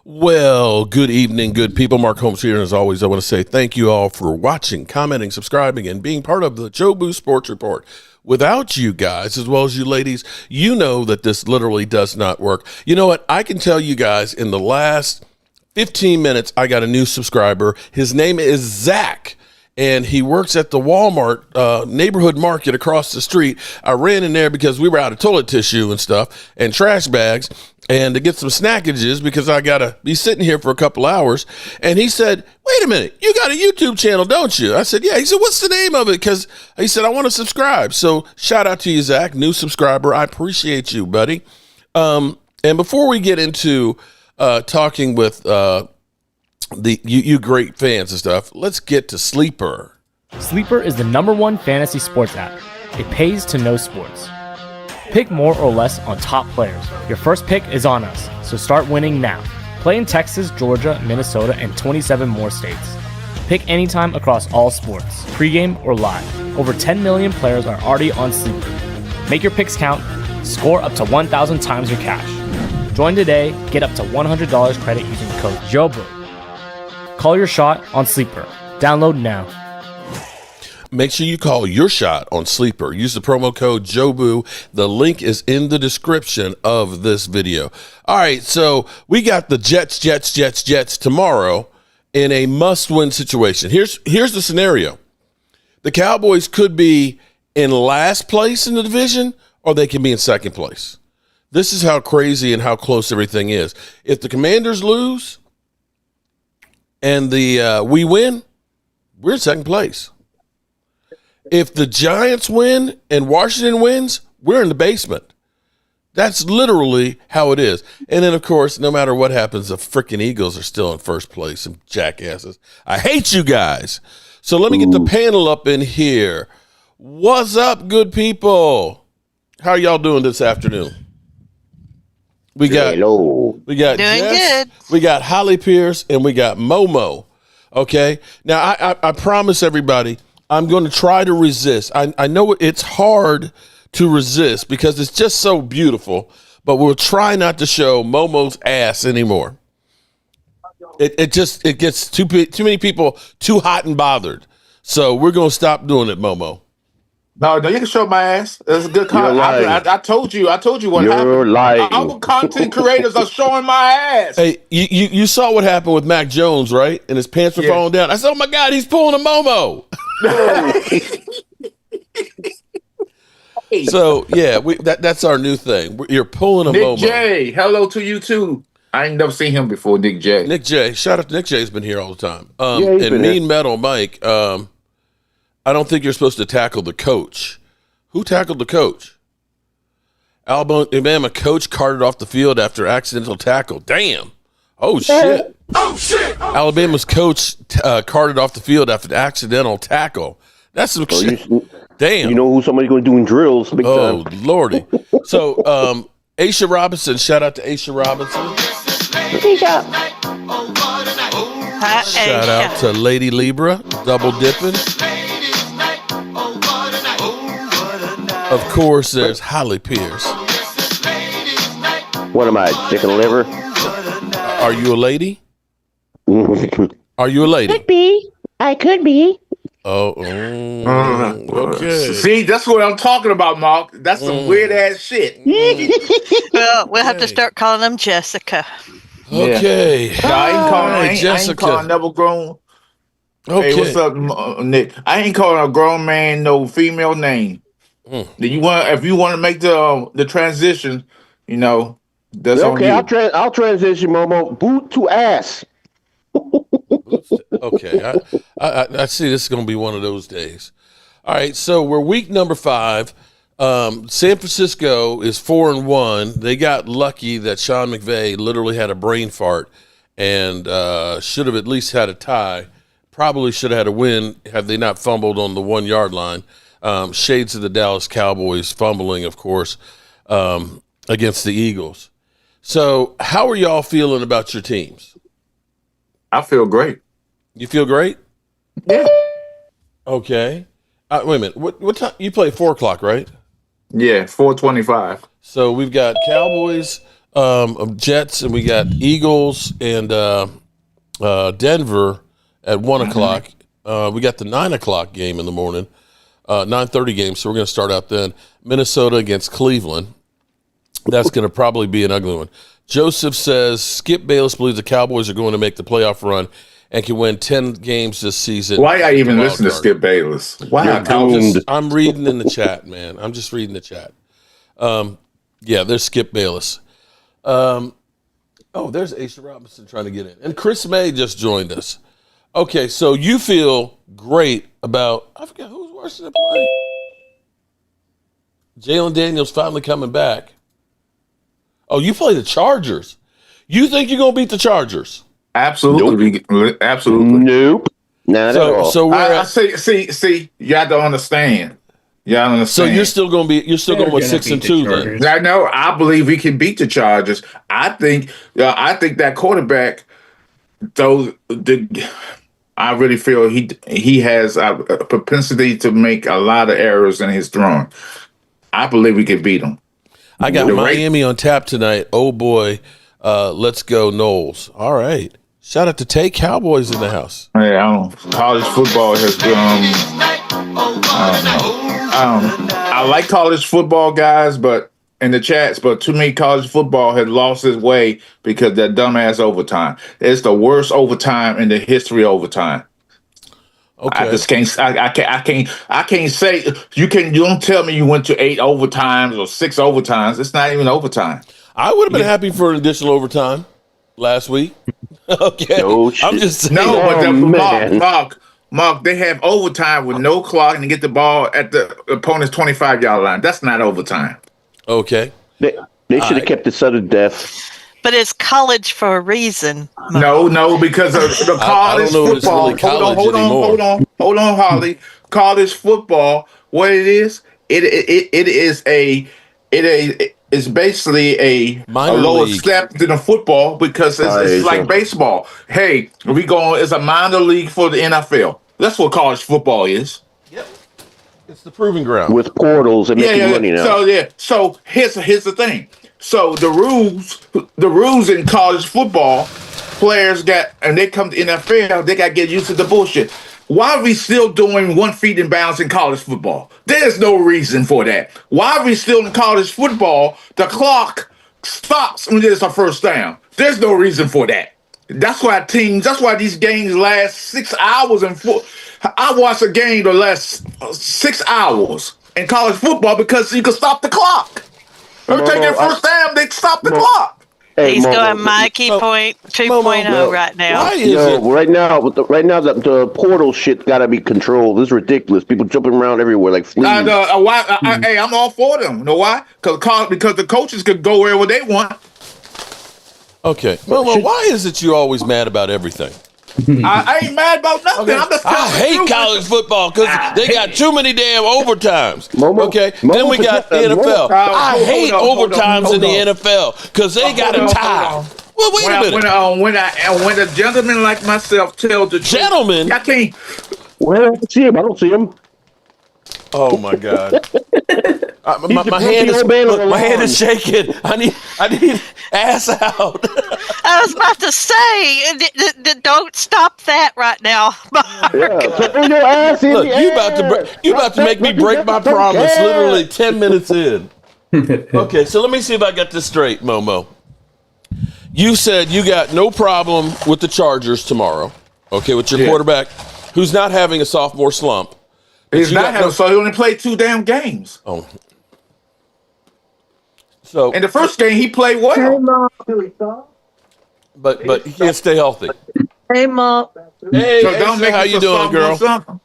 Well, good evening, good people. Mark Holmes here, and as always, I want to say thank you all for watching, commenting, subscribing, and being part of the Jobu Sports Report. Without you guys, as well as you ladies, you know that this literally does not work. You know what? I can tell you guys, in the last 15 minutes, I got a new subscriber. His name is Zach, and he works at the Walmart neighborhood market across the street. I ran in there because we were out of toilet tissue and stuff and trash bags, and to get some snackages because I got to be sitting here for a couple hours. And he said, wait a minute, you got a YouTube channel, don't you? I said, yeah. He said, what's the name of it? Because he said, I want to subscribe. So shout out to you, Zach, new subscriber. I appreciate you, buddy. And before we get into talking with you great fans and stuff, let's get to Sleeper. Sleeper is the #1 fantasy sports app. It pays to know sports. Pick more or less on top players. Your first pick is on us, so start winning now. Play in Texas, Georgia, Minnesota, and 27 more states. Pick anytime across all sports, pregame or live. Over 10 million players are already on Sleeper. Make your picks count. Score up to 1,000 times your cash. Join today. Get up to $100 credit using code JOBU. Call your shot on Sleeper. Download now. Make sure you call your shot on Sleeper. Use the promo code JOBU. The link is in the description of this video. All right, so we got the Jets tomorrow in a must-win situation. Here's the scenario. The Cowboys could be in last place in the division, or they can be in second place. This is how crazy and how close everything is. If the Commanders lose and we win, we're in second place. If the Giants win and Washington wins, we're in the basement. That's literally how it is. And then, of course, no matter what happens, the freaking Eagles are still in first place, some jackasses. I hate you guys. So let me get the panel up in here. What's up, good people? How are y'all doing this afternoon? We got doing Jess, good. we got Holly Pierce, and we got Momo. Okay? Now, I promise everybody, I'm going to try to resist. I know it's hard to resist because it's just so beautiful, but we'll try not to show Momo's ass anymore. It gets too many people too hot and bothered. So we're going to stop doing it, Momo. No, you can show my ass. That's a good comment. I told you what You're happened. lying. Our content creators are showing my ass. Hey, you saw what happened with Mac Jones, right? And his pants were falling down. I said, oh my God, he's pulling a Momo. So yeah, that's our new thing. You're pulling a Momo. Nick J, hello to you too. I ain't never seen him before, Nick J. Nick J, shout out to Nick J. Has been here all the time. He's And been Mean here. Metal Mike. I don't think you're supposed to tackle the coach. Who tackled the coach? Alabama coach carted off the field after accidental tackle. Damn. Oh shit. Oh shit! Alabama's coach carted off the field after accidental tackle. That's some shit. Damn. You know who somebody's going to do in drills? Big Oh, time. Lordy. So, Aisha Robinson, shout out to Aisha Robinson. Shout out to Lady Libra, double dipping. Of course, there's Holly Pierce. What am I, chicken liver? Are you a lady? Are you a lady? Could be. I could be. Oh, okay. See, that's what I'm talking about, Mark. That's some weird ass shit. Mm. We'll have to start calling them Jessica. Okay. No, I ain't calling. I ain't Jessica. calling never grown. Okay. Hey, what's up, Nick? I ain't calling a grown man no female name. Do you want? If you want to make the transition, that's Okay, on you. I'll transition, Momo. Boot to ass. Okay. I see this is going to be one of those days. All right. So we're week number 5. San Francisco is 4-1. They got lucky that Sean McVay literally had a brain fart and should have at least had a tie. Probably should have had a win had they not fumbled on the 1 yard line. Shades of the Dallas Cowboys fumbling, of course, against the Eagles. So how are y'all feeling about your teams? I feel great. You feel great? Yeah. Okay. Wait a minute. What time? You play 4 o'clock, right? Yeah, 4:25. So we've got Cowboys Jets, and we got Eagles and Denver at 1 o'clock. We got the 9 o'clock game in the morning, 9:30 game. So we're going to start out then. Minnesota against Cleveland. That's going to probably be an ugly one. Joseph says Skip Bayless believes the Cowboys are going to make the playoff run and can win 10 games this season. Why I even listen to Skip Bayless? Why? I'm reading in the chat, man. I'm just reading the chat. Yeah, there's Skip Bayless. There's Aisha Robinson trying to get in. And Chris May just joined us. Okay, so you feel great about, I forget who's Washington play. Jalen Daniels finally coming back. Oh, you play the Chargers. You think you're going to beat the Chargers? Absolutely. Nope. Absolutely. Nope. Not at all. So I see, you have to understand. Yeah, I understand. So you're still going with 6-2 then? I know. I believe we can beat the Chargers. I think that quarterback, though, I really feel he has a propensity to make a lot of errors in his throwing. I believe we can beat him. I got Miami on tap tonight. Oh boy, let's go Knowles. All right. Shout out to Tay, Cowboys in the house. Yeah, college football has I like college football guys, but in the chats, but to me, college football has lost its way because that dumbass overtime. It's the worst overtime in the history of overtime. Okay. I just can't. I can't say you can. You don't tell me you went to 8 overtimes or 6 overtimes. It's not even overtime. I would have been happy for an additional overtime last week. Okay, I'm just saying. Mark, they have overtime with no clock and they get the ball at the opponent's 25-yard line. That's not overtime. Okay. They should have kept it sudden death. But it's college for a reason. No, because of the college football. Really college hold on, Holly. College football. What it is? It's basically a lower step than a football because it's like baseball. Hey, it's a minor league for the NFL. That's what college football is. Yep. It's the proving ground. With portals and making money now. So here's the thing. So the rules in college football, players they come to NFL, they got to get used to the bullshit. Why are we still doing 1 feet in bounds in college football? There's no reason for that. Why are we still in college football? The clock stops when there's a first down. There's no reason for that. That's why these games last 6 hours I watch a game that lasts 6 hours in college football because you can stop the clock. Every time they first down, they stop the clock. Hey, he's going Mikey point 2.0 right now. Why is it? Right now, the portal shit got to be controlled. This is ridiculous. People jumping around everywhere like fleas. Hey, I'm all for them. You know why? Because the coaches could go wherever they want. Okay. Well, why is it you always mad about everything? I ain't mad about nothing. Okay. I'm just I hate college football because they got too many damn overtimes. Then we got the NFL. I hate overtimes in the NFL because they got a tie. Well, wait a minute. When a gentleman like myself tells the gentleman, I can't. Well, I don't see him. Oh my God! My hand is shaking. I need ass out. I was about to say, don't stop that right now. You about to make me break my promise. Literally 10 minutes in. Okay, so let me see if I got this straight, Momo. You said you got no problem with the Chargers tomorrow. Okay, with your quarterback who's not having a sophomore slump. He's not having, so he only played 2 damn games. Oh. So in the first game he played well. But he can't stay healthy. Hey, Mom. Hey, how you doing, girl?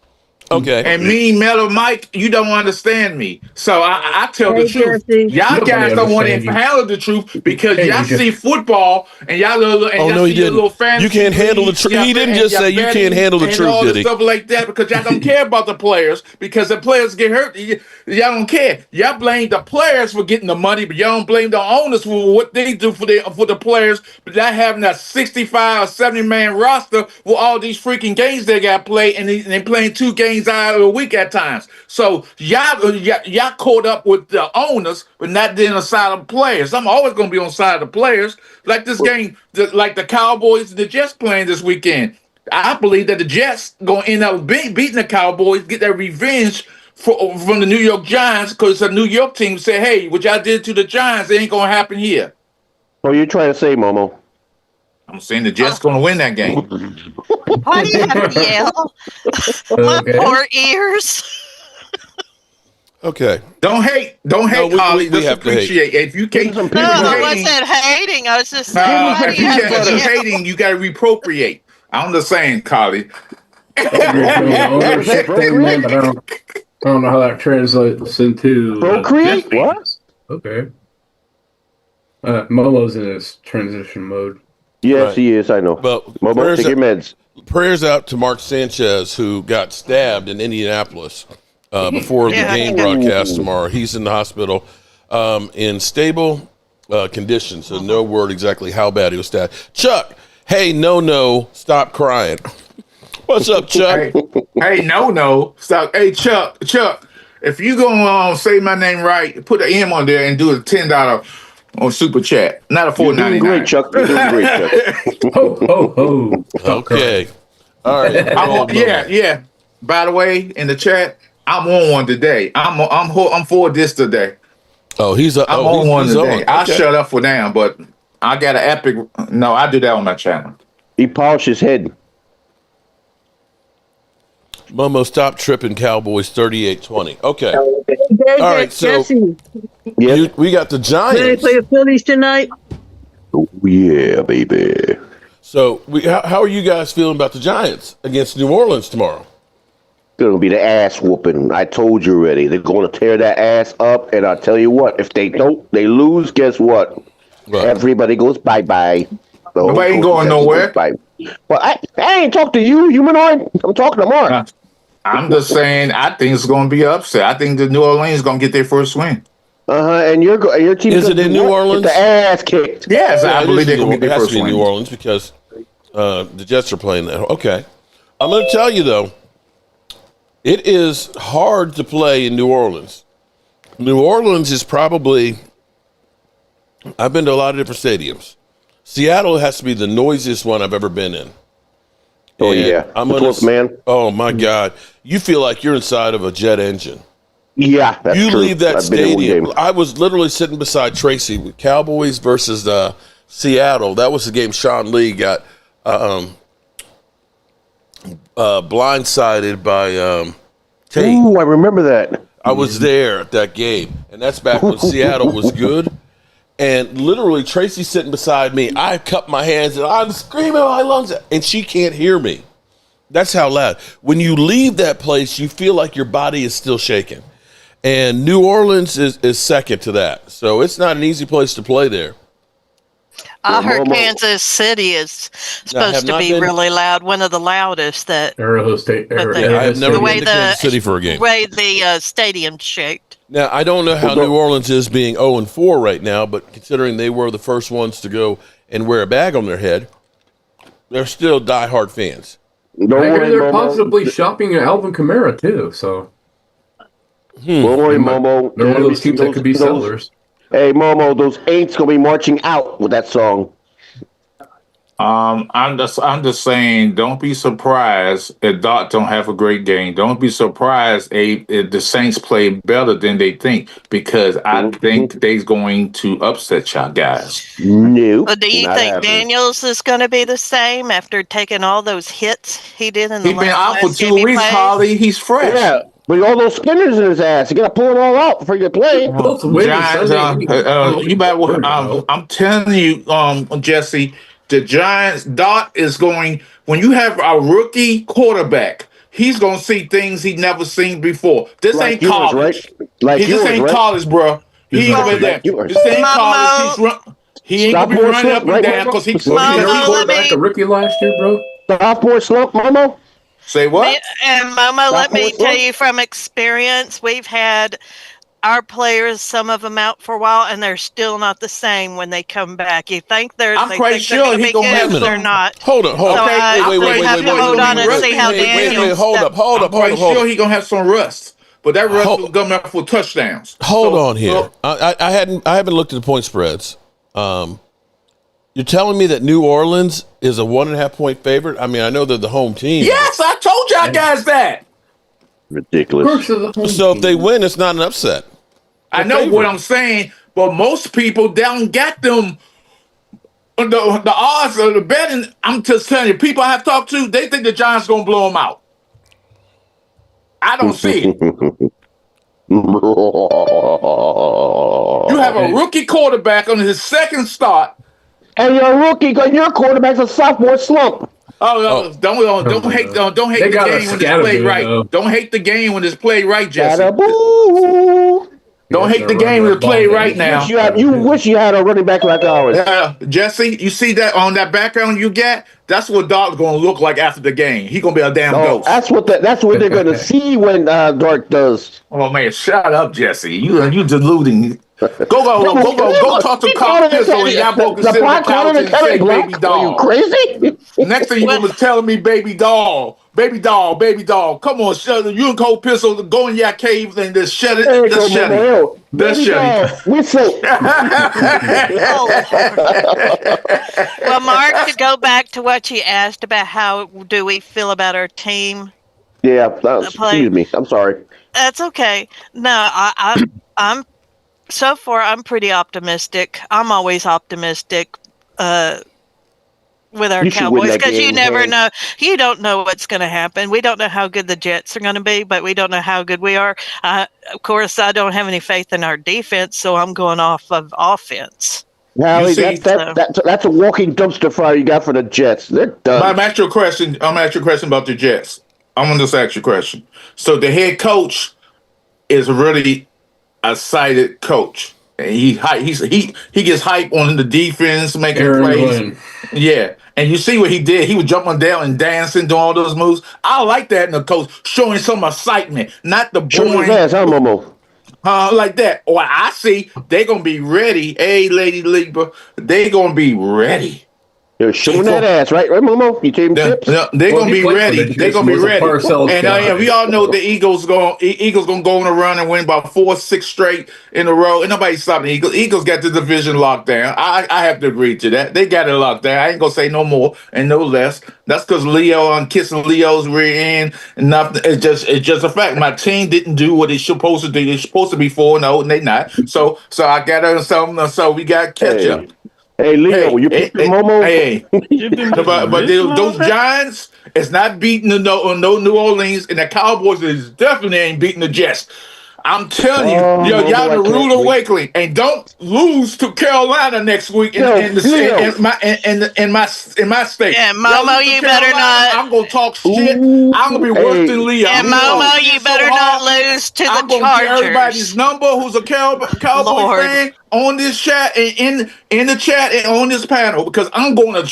Okay. And me, Mellow Mike, you don't understand me. So I tell the truth. Y'all guys don't want to handle the truth because y'all see football and y'all see a little fancy. You can't handle the truth. He didn't just say you can't handle the truth, did he? Stuff like that because y'all don't care about the players because the players get hurt. Y'all don't care. Y'all blame the players for getting the money, but y'all don't blame the owners for what they do for the players. But not having a 65 or 70 man roster with all these freaking games they got played and they playing 2 games games out of the week at times. So y'all caught up with the owners, but not then on the side of the players. I'm always going to be on the side of the players. Like this game, like the Cowboys and the Jets playing this weekend. I believe that the Jets going to end up beating the Cowboys, get their revenge from the New York Giants, because the New York team said, hey, what y'all did to the Giants, it ain't going to happen here. What are you trying to say, Momo? I'm saying the Jets going to win that game. Why do you have to yell? My poor ears. Okay. Don't hate, Holly. we Just have to hate. appreciate. If you can't, Some if people you No, I hating, wasn't hating. I was just saying, why do you have if to you yell? hating, you got to reappropriate. I'm just saying, Carly. The ownership thing, man, but I don't know how that translates into Procreate? Jet fans. Okay. Momo's in his transition mode. Yes, Right. he is. I know. But Momo, take your meds. prayers out to Mark Sanchez, who got stabbed in Indianapolis before Yeah. the game broadcast tomorrow. He's in the hospital in stable condition, so no word exactly how bad he was stabbed. Chuck, hey, no, stop crying. What's up, Chuck? Hey, no, stop. Hey, Chuck, if you gonna say my name right, put an M on there and do a $10 on super chat, not a You're doing $4.99. great, Chuck. You're doing great, Chuck. Ho, ho, ho. Stop Okay. All right. Yeah. By the way, in the chat, I'm on one today. I'm for this today. Oh, he's I'm on one he's today. on. I'll Okay. shut up for now, but I got an epic. No, I do that on my channel. He polished his head. Momo, stop tripping. Cowboys 38-20. Okay. All right, so- Jesse, Yes. We got the ready to Giants. play the Phillies tonight? Oh, yeah, baby. So, how are you guys feeling about the Giants against New Orleans tomorrow? Gonna be the ass whooping. I told you already. They're gonna tear that ass up, and I'll tell you what. If they don't, they lose. Guess what? Right. Everybody goes bye-bye. The whole Nobody ain't coaching going staff nowhere. goes bye. Well, I ain't talk to you, humanoid. I'm talking to Mark. I'm just saying, I think it's going to be upset. I think the New Orleans is going to get their first win. And your team Is it in New Orleans? Get the ass kicked. Yes, Yeah, I it believe is they're in going to get It their has first to be win. New Orleans because the Jets are playing there. Okay. I'm going to tell you, though, it is hard to play in New Orleans. New Orleans is probably, I've been to a lot of different stadiums. Seattle has to be the noisiest one I've ever been in. Oh, And yeah. I'm The gonna, 12th man. Oh, my God. You feel like you're inside of a jet engine. Yeah, that's You true. leave that I've been in one stadium. game. I was literally sitting beside Tracy with Cowboys versus Seattle. That was the game Sean Lee got blindsided by Tate. Ooh, I remember that. I was there at that game, and that's back when Seattle was good. And literally, Tracy's sitting beside me. I cup my hands, and I'm screaming my lungs out, and she can't hear me. That's how loud. When you leave that place, you feel like your body is still shaking. And New Orleans is second to that. So it's not an easy place to play there. I heard Momo- Kansas City is No, I have supposed to not be been- really loud, one of the loudest that Arrowhead State. But Arrowhead they- Yeah, I've never the been way to Kansas City for a game. way the stadium's shaped. Now, I don't know how New Orleans is being 0-4 right now, but considering they were the first ones to go and wear a bag on their head, they're still diehard fans. Don't I hear worry, they're Momo. possibly shopping at Alvin Kamara too. So Don't worry, Momo. they're one of those teams that could be Those- sellers. Hey, Momo, those ain'ts gonna be marching out with that song. I'm just saying, don't be surprised if Doc don't have a great game. Don't be surprised if the Saints play better than they think, because I think they're going to upset y'all guys. No. But do you not think happening. Daniels is going to be the same after taking all those hits he did in the He's been out for last 2 game he weeks, played? Holly. He's fresh. Yeah, but all those spinners in his ass, you gotta pull them all out before you play. Both winning Giants, Sunday. you better. I'm telling you, Jesse, the Giants. Dot is going. When you have a rookie quarterback, he's gonna see things he never seen before. This Like ain't yours, college. right? Like This yours, ain't right? college, bro. He ain't gonna be there. Like yours. This ain't Mama. college. He ain't gonna be Sophomore running up and slump, down right? because he. Sophomore Mama, Your let quarterback, me- a rookie last year, bro. Sophomore slump, Momo? Say what? And Mama, let me Sophomore tell slump? you from experience, we've had our players, some of them out for a while, and they're still not the same when they come back. You think I'm they quite think sure they're he going to gonna be have good, but they're some- not. Hold on. So I have to hold on and see how Daniels. Hold up. I'm quite sure he's gonna have some rust, but that rust will come up for touchdowns. Hold So- on here. I haven't looked at the point spreads. You're telling me that New Orleans is a 1.5 point favorite? I mean, I know they're the home team. Yes, I told y'all guys that. Ridiculous. So if they win, it's not an upset. I know favorite. what I'm saying, but most people don't get them. The odds of the betting, I'm just telling you, people I have talked to, they think the Giants gonna blow them out. I don't see it. You have a rookie quarterback on his second start. And you're a rookie because your quarterback's a sophomore slump. Don't hate the They game got a when it's scatter played dude, right. though. Don't hate the game when it's played right, Jesse. Boo. Don't hate the game when it's played right now. You wish you had a running back like ours. Jesse, you see that on that background you get? That's what Dart's gonna look like after the game. He gonna be a damn No, ghost. that's what they're gonna see when Dart does. Oh man, shut up, Jesse. You deluding. Go talk to Carl Pistol and y'all both can sit on the couch and say baby Are doll. you crazy? Next thing you was telling me baby doll. Baby doll, baby doll. Come on, shut it. You and Cole Pistol go in your cave and just shut it. Just shut it. Just shut it. Whistle. Well, Mark, to go back to what you asked about how do we feel about our team. Yeah, excuse me. I'm sorry. That's okay. No, I'm so far I'm pretty optimistic. I'm always optimistic with our You should win Cowboys that because you game, never man. know. You don't know what's going to happen. We don't know how good the Jets are going to be, but we don't know how good we are. Of course, I don't have any faith in our defense, so I'm going off of offense. Hallie, see- that's a walking dumpster fire you got for the Jets. They're done. I'm asking you a question. About the Jets. I'm gonna just ask you a question. So the head coach is really a sighted coach. And he gets hype on the defense, making Aaron plays. Glenn. Yeah. And you see what he did. He was jumping down and dancing, doing all those moves. I like that in the coach, showing some excitement, not the Show his boring ass, huh, Momo? like that. Or I see they're gonna be ready. Hey, Lady Libra, they're gonna be ready. You're showing that ass, right, Momo? You gave him tips? They're Well, gonna he be played for ready. the They're gonna be Jets, was a ready. Parcells And guy. we all know the Eagles gonna go on a run and win about 4-6 straight in a row. And nobody's stopping the Eagles. Eagles got the division locked down. I have to agree to that. They got it locked down. I ain't gonna say no more and no less. That's because Leo, I'm kissing Leo's rear end and nothing. It's just a fact. My team didn't do what it's supposed to do. They're supposed to be 4-0 and they not. So I got to something. So we got catch up. Hey, Leo, you picked Momo? Hey, but those Giants is not beating no New Orleans, and the Cowboys is definitely ain't beating the Jets. I'm telling you, Oh, y'all I the can't rude wait. awakening, and don't lose to Carolina next week in my state. Yeah, Y'all Momo, lose to you better Carolina, not. I'm gonna talk shit. Ooh, I'm gonna be worse hey. than Leo. And I'm gonna Momo, talk you shit better so not hard. lose to I'm the gonna get everybody's Chargers. number who's a Cowboy Lord. fan on this chat and in the chat and on this panel because I'm going to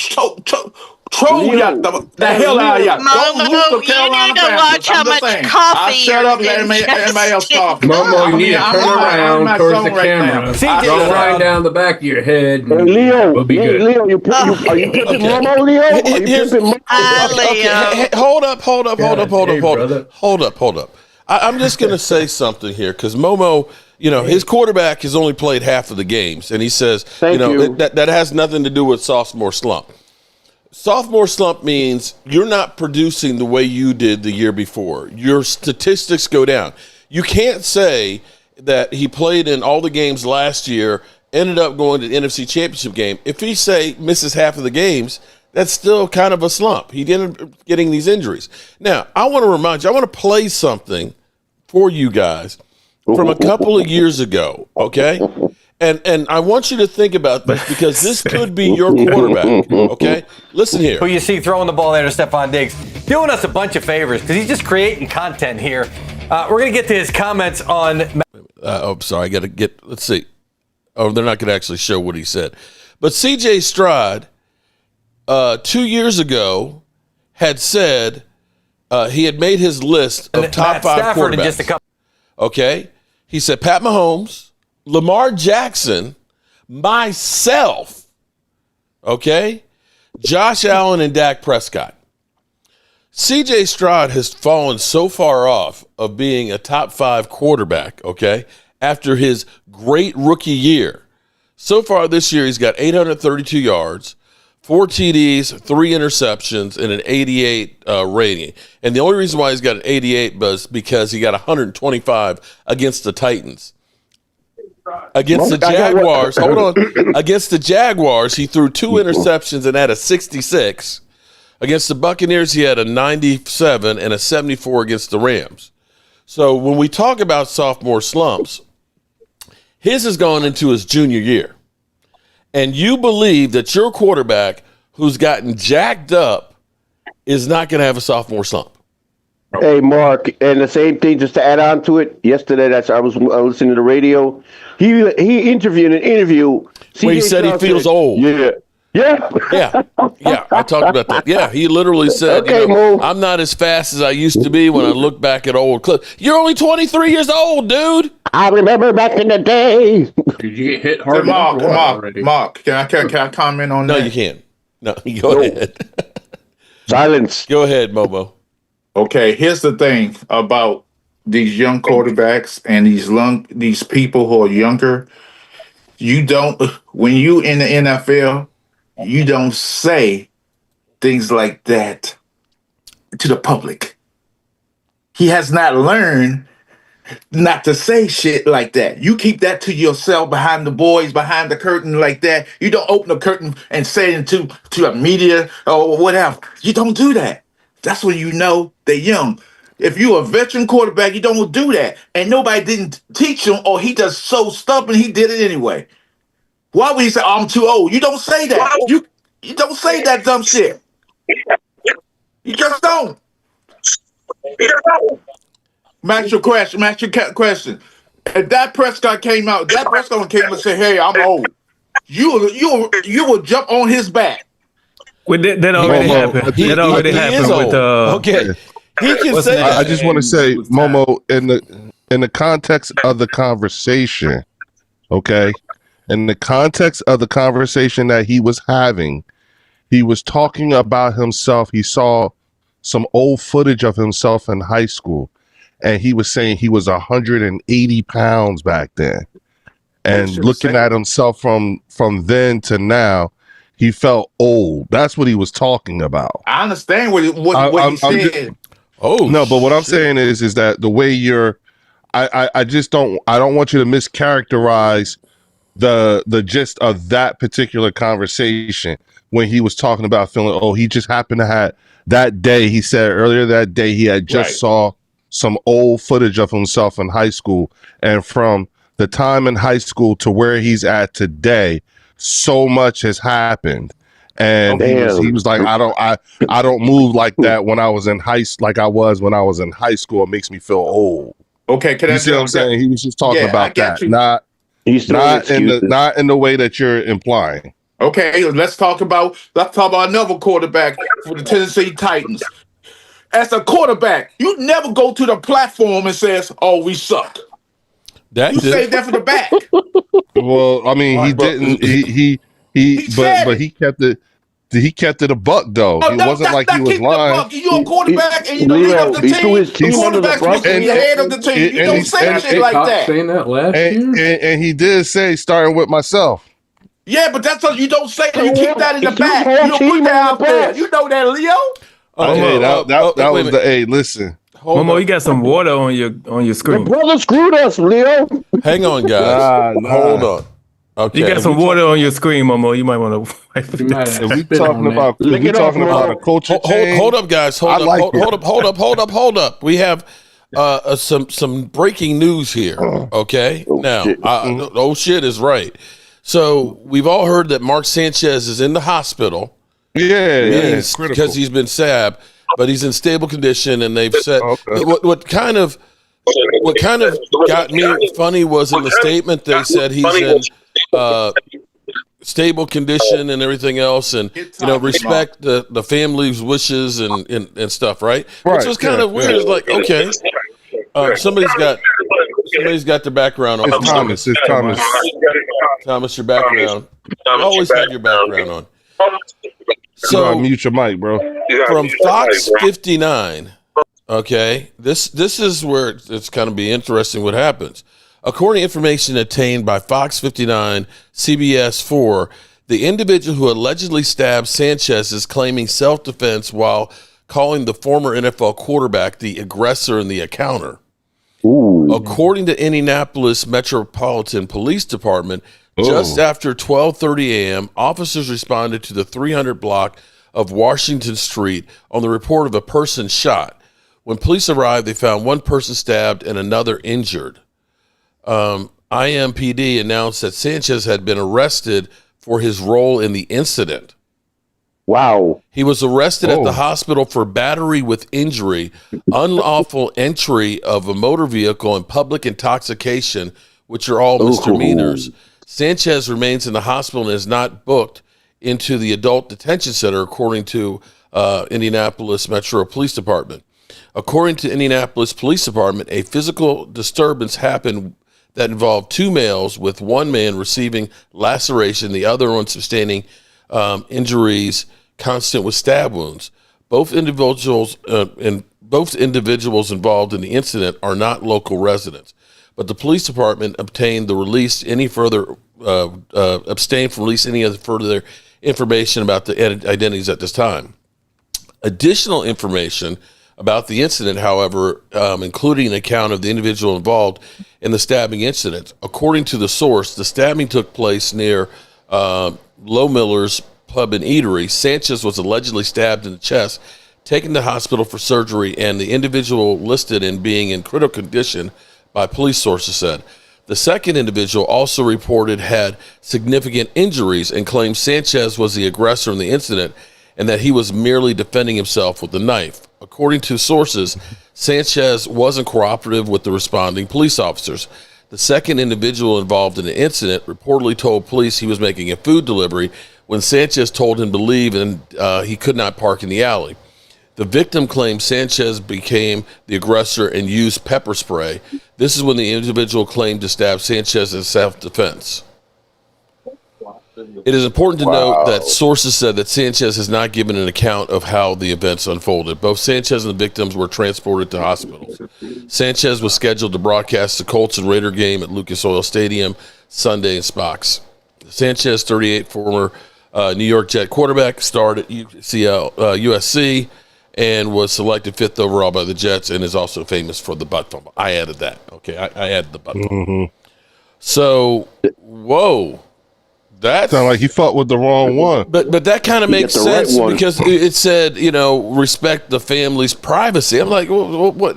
troll Leo. y'all the hell out of y'all. Don't lose Momo, to you Carolina need to Panthers. watch how I'm just much saying. coffee I'll shut you're up and let everybody else talk. Momo, you need to I'm turn on my around towards song the right camera. now. CJ I Draw a shut line up. down the back of your head. Hey, And Leo. we'll be good. Leo, are you pimping Okay. Momo, Leo? Are you Here's- pimping Momo? Leo. Hold up. brother. Hold up. I'm just going to say something here because Momo, his quarterback has only played half of the games, and he says, Thank you. that has nothing to do with sophomore slump. Sophomore slump means you're not producing the way you did the year before. Your statistics go down. You can't say that he played in all the games last year, ended up going to the NFC Championship game. If he, misses half of the games, that's still kind of a slump. He ended up getting these injuries. Now, I want to remind you, I want to play something for you guys from a couple of years ago, okay? And I want you to think about this because this could be your quarterback, okay? Listen here. Who you see throwing the ball there to Stephon Diggs, doing us a bunch of favors because he's just creating content here. We're going to get to his comments on. Sorry, I got to let's see. Oh, they're not going to actually show what he said. But CJ Stroud, 2 years ago, had said he had made his list of top Matt 5 Stafford quarterbacks. in just a couple. Okay? He said Pat Mahomes, Lamar Jackson, myself, okay, Josh Allen, and Dak Prescott. CJ Stroud has fallen so far off of being a top 5 quarterback, okay, after his great rookie year. So far this year, he's got 832 yards, 4 TDs, 3 interceptions, and an 88 rating. And the only reason why he's got an 88 was because he got 125 against the Titans. Against the Jaguars, hold on. Against the Jaguars, he threw 2 interceptions and had a 66. Against the Buccaneers, he had a 97 and a 74 against the Rams. So when we talk about sophomore slumps, his has gone into his junior year. And you believe that your quarterback who's gotten jacked up is not going to have a sophomore slump. Hey, Mark, and the same thing, just to add on to it, yesterday, I was listening to the radio. He interviewed an interview. Where he said he feels old. Yeah. Yeah. Yeah, I talked about that. Yeah, he literally said, Okay, Mo. I'm not as fast as I used to be when I look back at old clips. You're only 23 years old, dude. I remember back in the day. Did you get hit hard? Mark, can I comment on that? No, you can't. No, go ahead. Silence. Go ahead, Momo. Okay, here's the thing about these young quarterbacks and these people who are younger. You don't, when you in the NFL, you don't say things like that to the public. He has not learned not to say shit like that. You keep that to yourself behind the boys, behind the curtain like that. You don't open the curtain and say it to the media or whatever. You don't do that. That's when you know they're young. If you're a veteran quarterback, you don't do that. And nobody didn't teach him, or he just so stubborn, he did it anyway. Why would he say, I'm too old? You don't say that. You don't say that dumb shit. You just don't. Max your question. If Dak Prescott came out and said, hey, I'm old, you will jump on his back. Well, that already happened. That already happened with okay. He can say that. I just want to say, Momo, in the context of the conversation, okay? In the context of the conversation that he was having, he was talking about himself. He saw some old footage of himself in high school, and he was saying he was 180 pounds back then. And looking at himself from then to now, he felt old. That's what he was talking about. I understand what he said. No, but what I'm saying is that the way I don't want you to mischaracterize the gist of that particular conversation when he was talking about feeling, he just happened to have that day. He said earlier that day he had just saw some old footage of himself in high school, and from the time in high school to where he's at today, so much has happened. And he was like, I don't move like that when I was in when I was in high school. It makes me feel old. Okay, can you see what I'm saying? He was just talking about that, not in the way that you're implying. Okay, let's talk about another quarterback for the Tennessee Titans. As a quarterback, you never go to the platform and says, "Oh, we suck." You say that for the back. Well, I mean, he didn't. But he kept it. He kept it a buck, though. It wasn't like he was lying. You're a quarterback, and you don't lead up the team. The quarterback's supposed to be the head of the team. You don't say shit like that. Saying that last year, and he did say, starting with myself. Yeah, but that's what you don't say. You keep that in the back. You don't put that out there. You know that, Leo. Okay, that was the A. Listen. Momo, you got some water on your screen. The brother screwed us, Leo. Hang on, guys. Hold on. Okay. You got some water on your screen, Momo. You might want to wipe it down. If we talking about a culture change, hold up, guys. Hold up. We have some breaking news here. Okay, now shit is right. So we've all heard that Mark Sanchez is in the hospital. Yeah, because he's been stabbed, but he's in stable condition, and they've said what kind of got me funny was in the statement they said he's in stable condition and everything else, and respect the family's wishes and stuff, right? Which was kind of weird. It's like, okay, somebody's got Somebody's got their background on. It's Thomas. It's Thomas. Thomas, your background. You always have your background on. So mute your mic, bro. From Fox 59, okay, this is where it's going to be interesting what happens. According to information obtained by Fox 59, CBS 4, the individual who allegedly stabbed Sanchez is claiming self-defense while calling the former NFL quarterback the aggressor and the accounter. Ooh. According to Indianapolis Metropolitan Police Department, just after 12:30 a.m., officers responded to the 300 block of Washington Street on the report of a person shot. When police arrived, they found one person stabbed and another injured. IMPD announced that Sanchez had been arrested for his role in the incident. Wow. He was arrested at the hospital for battery with injury, unlawful entry of a motor vehicle, and public intoxication, which are all misdemeanors. Sanchez remains in the hospital and is not booked into the adult detention center, according to Indianapolis Metro Police Department. According to Indianapolis Police Department, a physical disturbance happened that involved two males, with one man receiving laceration, the other one sustaining injuries constant with stab wounds. Both individuals involved in the incident are not local residents, but the police department abstained from releasing any further information about the identities at this time. Additional information about the incident, however, including an account of the individual involved in the stabbing incident. According to the source, the stabbing took place near Low Miller's Pub and Eatery. Sanchez was allegedly stabbed in the chest, taken to hospital for surgery, and the individual listed in being in critical condition by police sources said. The second individual also reported had significant injuries and claimed Sanchez was the aggressor in the incident and that he was merely defending himself with a knife. According to sources, Sanchez wasn't cooperative with the responding police officers. The second individual involved in the incident reportedly told police he was making a food delivery when Sanchez told him to leave and he could not park in the alley. The victim claimed Sanchez became the aggressor and used pepper spray. This is when the individual claimed to stab Sanchez in self-defense. It is important to note that sources said that Sanchez has not given an account of how the events unfolded. Both Sanchez and the victims were transported to hospitals. Sanchez was scheduled to broadcast the Colts and Raider game at Lucas Oil Stadium Sunday in Spox. Sanchez, 38, former New York Jet quarterback, starred at USC and was selected 5th overall by the Jets and is also famous for the butt fumble. I added that. Okay, I added the butt fumble. So, whoa. That sounds like he fought with the wrong one. But that kind of makes sense because it said, respect the family's privacy. I'm like, what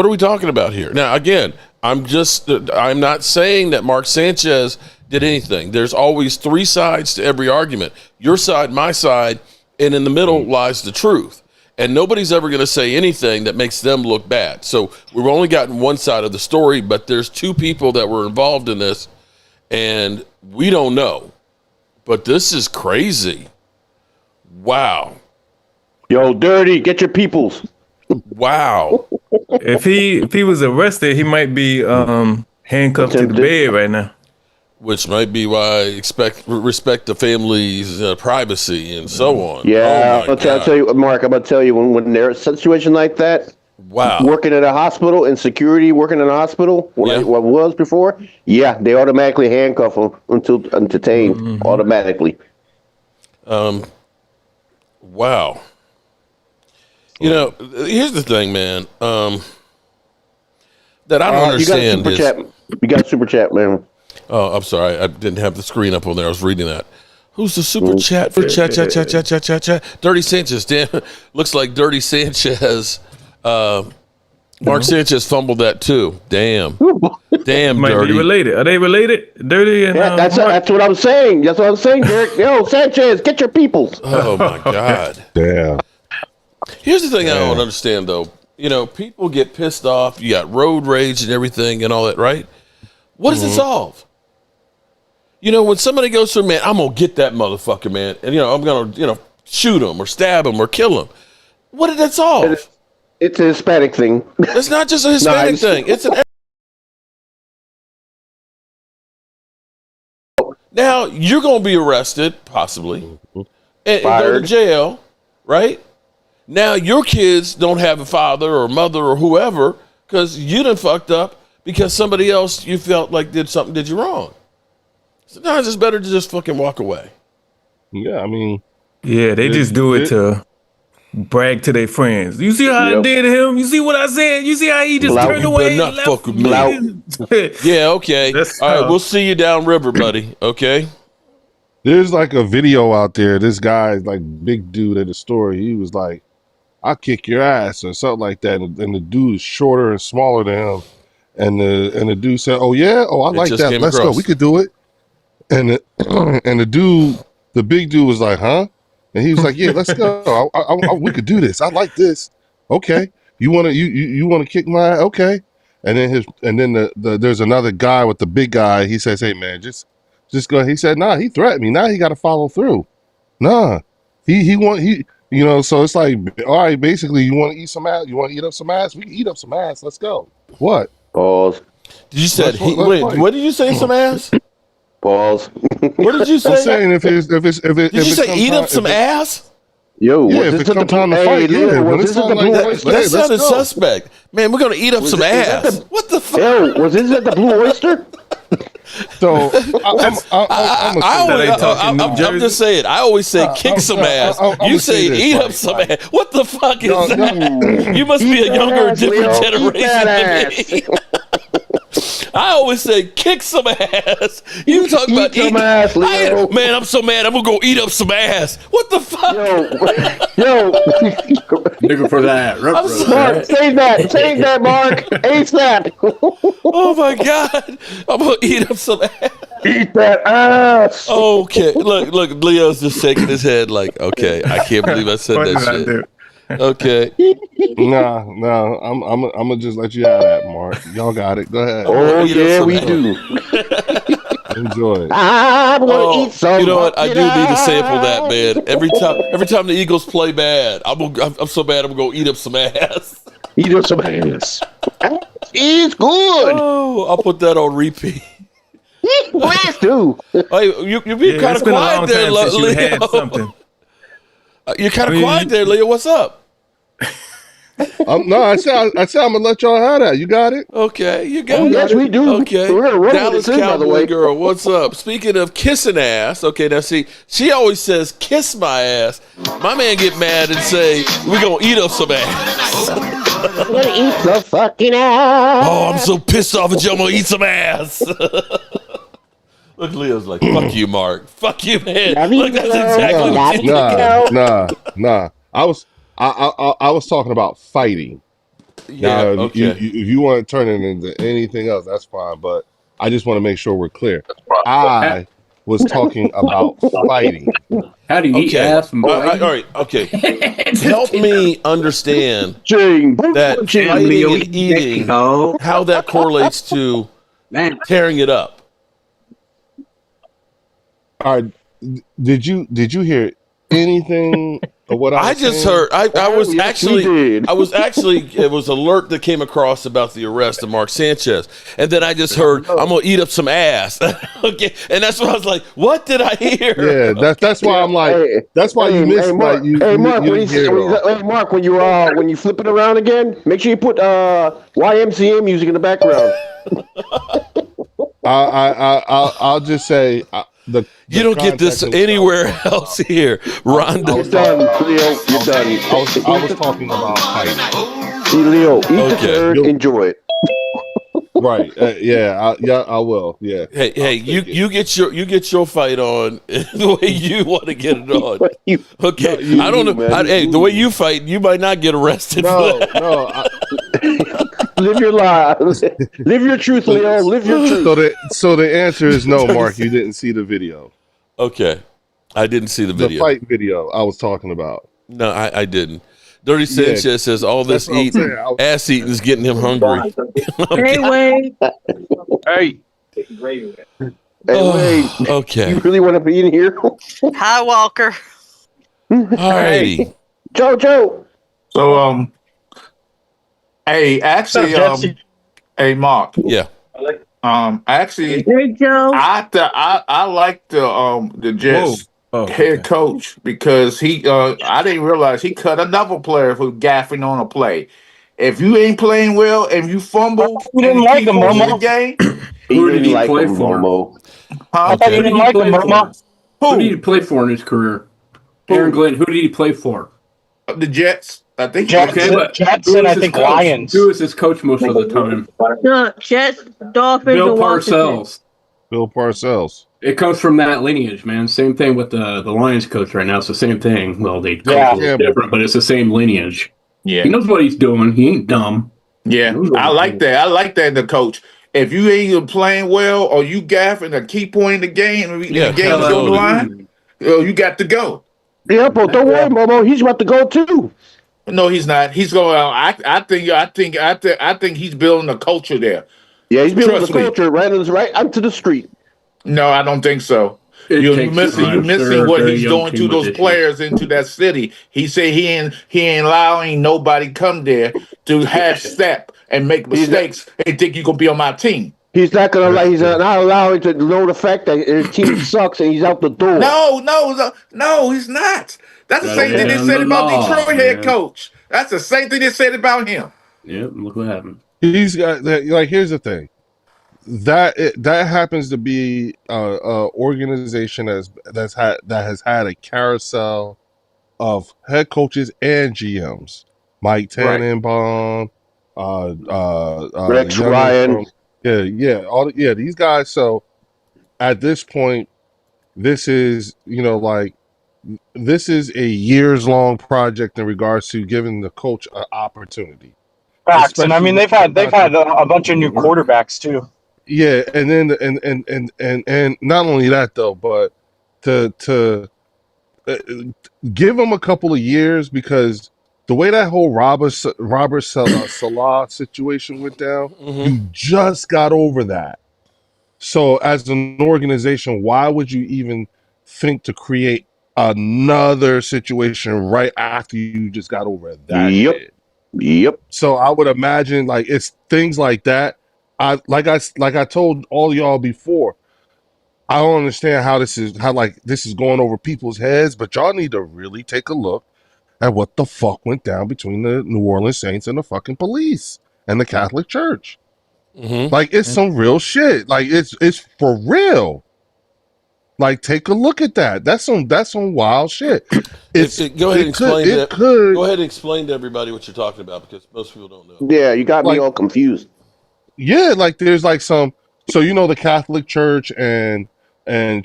are we talking about here? Now, again, I'm not saying that Mark Sanchez did anything. There's always three sides to every argument. Your side, my side, and in the middle lies the truth. And nobody's ever going to say anything that makes them look bad. So we've only gotten one side of the story, but there's two people that were involved in this, and we don't know. But this is crazy. Wow. Yo, Dirty, get your peoples. Wow. If he was arrested, he might be handcuffed to the bed right now. Which might be why I respect the family's privacy and so on. Yeah, I'll tell you, Mark. I'm gonna tell you when there's a situation like that. Wow. Working at a hospital in security, working in a hospispittal, what I was before. Yeah, they automatically handcuff them until detained automatically. Wow. Here's the thing, man. That I don't understand is you got a super chat, man. Oh, I'm sorry. I didn't have the screen up on there. I was reading that. Who's the super chat for chat? Dirty Sanchez. Damn, looks like Dirty Sanchez. Mark Sanchez fumbled that too. Damn, Might Dirty. be related. Are they related? Dirty and that's what I'm saying. That's what I'm saying, Derek. Yo, Sanchez, get your peoples. Oh my God. Damn. Here's the thing I don't understand though. People get pissed off. You got road rage and everything and all that, right? What does it solve? When somebody goes through, man, I'm going to get that motherfucker, man. And, I'm going to, shoot him or stab him or kill him. What did that solve? It's a Hispanic thing. It's not just a Hispanic Nice. thing. It's an. Now you're gonna be arrested, possibly, and go to Fired. jail, right? Now your kids don't have a father or mother or whoever because you done fucked up because somebody else you felt like did you wrong. Sometimes it's better to just fucking walk away. Yeah, I mean, Yeah, they just do it to brag to their friends. You see how I Yep. did to him? You see what I said? You see how he just Blout. turned You away? better and not left fuck with me. Yeah, okay. That's All right, tough. we'll see you downriver, buddy. Okay. there's like a video out there. This guy's like big dude at the store. He was like, "I'll kick your ass" or something like that. And the dude is shorter and smaller than him. And the dude said, "Oh yeah, oh I It like just that. came Let's go. across. We could do it." And and the big dude was like, "Huh?" And he was like, "Yeah, let's go. We could do this. I like this. Okay, you want to kick my ass? Okay." And then there's another guy with the big guy. He says, "Hey man, just go." He said, "Nah." He threatened me. Now he got to follow through. Nah, So it's like, all right, basically, you want to eat some ass? You want to eat up some ass? We can eat up some ass. Let's go. What? Pause. Did you said Let's fight. what did you say? Some ass? Pause. What did you I'm say? saying if Did you say eat up some ass? Yo, Yeah, was if this it at come the time to hey, fight, Leo, yeah. When was it this at sound the like Blue that, Oyster? That let's sounded go. suspect. Man, we're gonna eat up some is that ass. the- What the fuck? Yo, was this at the Blue Oyster? So I'm I'm just saying. I always say kick some ass. You say eat up some ass. What the fuck is that? You must be a younger, ass, different Leo. Eat generation that than me. I always say kick some ass. You talk about some ass, Leo. Man, I'm so mad. I'm gonna go eat up some ass. What the fuck? Yo, Nigga for that. I'm sorry. Mark, save that, Mark, ASAP. Oh my god, I'm gonna eat up some ass. Eat that ass. Okay, look, Leo's just shaking his head like, okay, I can't believe I said What did I that shit. do? Okay, Nah, I'm gonna just let you have that, Mark. Y'all got it. Go ahead. Oh eat up yeah, some we ass. do. Enjoy it. I'm gonna eat some. You know what? I do need to fucking sample that, ass. man. Every time the Eagles play bad, I'm so bad. I'm gonna go eat up some ass. Eat up some ass. It's good. Oh, I'll put that on repeat. Please do. Hey, you be Yeah, kind it's of been a quiet long there, time since you Leo. had something. You're kind I of mean, quiet there, Leo. What's up? No, I said I'm gonna let y'all have that. You got it. Okay, you got Oh, it. yes, we do. Okay, We're gonna run Dallas with it too, by the Cowboy way. girl, what's up? Speaking of kissing ass, okay, now see, she always says kiss my ass. My man get mad and say we gonna eat up some ass. I'm gonna eat the fucking ass. Oh, I'm so pissed off at you. I'm gonna eat some ass. Look, Leo's like, fuck you, Mark. Fuck you, man. Love you, Look, that's Leo. exactly Love what you, you Leo. Nah. I was talking about fighting. Yeah, Now, okay. if you want to turn it into anything else, that's fine. But I just want to make sure we're clear. I was talking about fighting. How do you eat Okay. ass from All right, okay. Help me understand that fighting and eating, how that correlates to tearing it up. All right, did you hear anything of what I was just saying? heard. I was yes, we actually. did. I was actually. It was alert that came across about the arrest of Mark Sanchez, and then I just heard I'm gonna eat up some ass. Okay, and that's what I was like. What did I hear? Yeah, that's why I'm like. Hey, That's why you missed. Mark, you Mark, you when didn't hear it all. hey, Mark, when you flip it around again, make sure you put YMCA music in the background. I'll just say the You don't get this context of- anywhere else here, Rondo. You're done, Leo. You're done. I was talking about fighting. See, Leo, eat the Okay. turd, enjoy it. Right? I will. Yeah. Hey, you get your fight on the way you want to get it on. Okay, you- I don't know. man, Hey, the way you fight, you might not get arrested. No, for that. Live your lives. Live your truth, Leo. Live your truth. So the answer is no, Mark. You didn't see the video. Okay, I didn't see the The video. fight video I was talking about. No, I didn't. Dirty Sanchez says all this That's what I'm eating, saying. I was- ass eating is getting him hungry. Hey, Oh, wait. okay. You really want to be in here? Hi, Walker. Alrighty. Joe. So Hey, actually, hey Mark. Yeah. Actually, Hey, Joe. I like the Whoa. Jets Oh, head okay. coach because I didn't realize he cut another player for gaffing on a play. If you ain't playing well and you fumble You in didn't the like key him, points of the Momo. game, He Who did didn't he like play him, for? Momo. I huh? thought you Who did didn't he like him, play Momo. for? Who did he Who? play for in his career? Aaron Who? Glenn, who did he play for? The Jets. I think he went to Okay, Jets, the but Jets, who and was I his think coach? Who Lions. was his coach most of the time? The Jets, Dolphins, Bill or Washington. Parcells. Bill Parcells. It comes from that lineage, man. Same thing with the Lions coach right now. It's the same thing. Well, they coach Yeah. a little different, but it's the same lineage. He Yeah. knows what he's doing. He ain't dumb. He Yeah. knows what I he's like doing. that. I like that in the coach. If you ain't playing well or you gaffing a key point in the game and Yeah, the game is on the accountability. line, you got to go. Yeah, but don't worry, Momo. He's about to go too. No, he's not. He's going. I think he's building a culture there. Yeah, he's building the Trust me. culture right onto the street. No, I don't think so. It You takes missing you time. missing They're a what very he's young doing to team with those issues. players into that city. He said he ain't allowing nobody come there to half step and make He's not, mistakes and think you gonna be on my team. he's not gonna allow. He's not allowing to know the fact that his team sucks and he's out the door. No, he's not. That's the Gotta same lay thing they down said the about law, Detroit head man. coach. That's the same thing they said about him. Yep, look what happened. He's got that. Like, here's the thing. That happens to be a organization that has had a carousel of head coaches and GMs. Mike Right. Tannenbaum, Rex the youngin Ryan. from these guys. So at this point, this is this is a years long project in regards to giving the coach an opportunity. Facts, and I Especially mean with they've had a bunch of new quarterbacks too. Yeah, and then and not only that though, but to give him a couple of years, because the way that whole Robert Salah situation went down, you just got over that. So as an organization, why would you even think to create another situation right after you just got over that Yep. shit? Yep. So I would imagine like it's things like that. I told all y'all before, I don't understand how this is going over people's heads, but y'all need to really take a look at what the fuck went down between the New Orleans Saints and the fucking police and the Catholic Church. Like, it's some real shit. Like, it's for real. Like, take a look at that. That's some wild shit. Go ahead and explain to everybody what you're talking about, because most people don't know. Yeah, you got me all confused. Yeah, like there's like so the Catholic Church and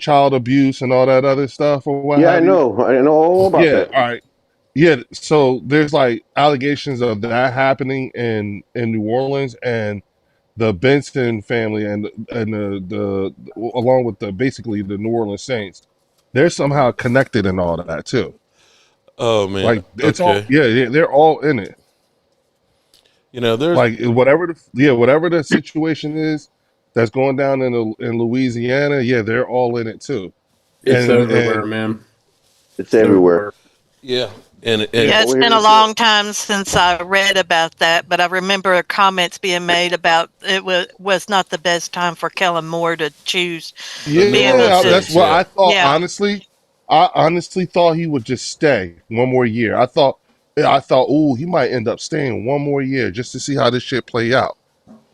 child abuse and all that other stuff or what. Yeah, I know all about that. All right. Yeah, so there's like allegations of that happening in New Orleans, and the Benson family and the along with basically the New Orleans Saints, they're somehow connected in all of that too. Oh man, like it's all they're all in it. There's like whatever the situation is that's going down in Louisiana, they're all in it too. It's everywhere, man. It's everywhere. Yeah. And it's been a long time since I read about that, but I remember comments being made about it was not the best time for Kellen Moore to choose. That's what I thought. Yeah. Honestly, I honestly thought he would just stay one more year. I thought, he might end up staying one more year just to see how this shit play out.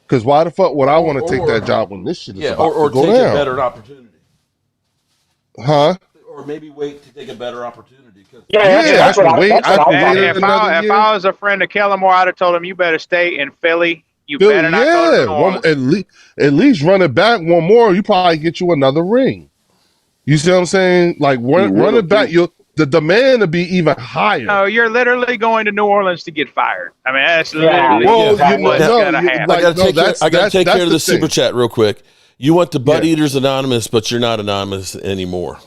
Because why the fuck would I want to take that job when this shit is about to go take down? a better opportunity. Huh? Or maybe wait to take a better opportunity. If I was a friend of Kellen Moore, I'd have told him, you better stay in Philly. You better not go to New Orleans. At least run it back one more. You probably get you another ring. You see what I'm saying? Like run it back. The demand to be even higher. No, you're literally going to New Orleans to get fired. I mean, that's literally what's going to happen. I got to take care of the super chat real quick. You went to Butt Eaters Anonymous, but you're not anonymous anymore.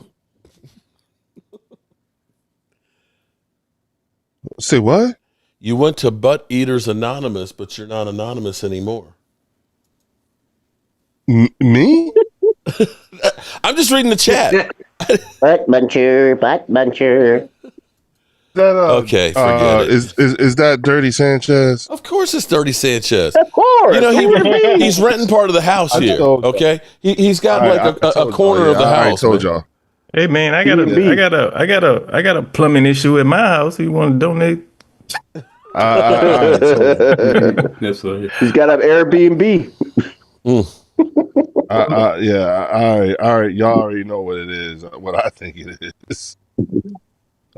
Say what? You went to Butt Eaters Anonymous, but you're not anonymous anymore. Me? I'm just reading the chat. Butt buncher. Okay, forget it. Is that Dirty Sanchez? Of course, it's Dirty Sanchez. Of course. You know, he's renting part of the house here. Okay, he's got a corner of the house. I told y'all. Hey man, I got a plumbing issue at my house. You want to donate? He's got to have Airbnb. Yeah. All right. Y'all already know what it is. What I think it is.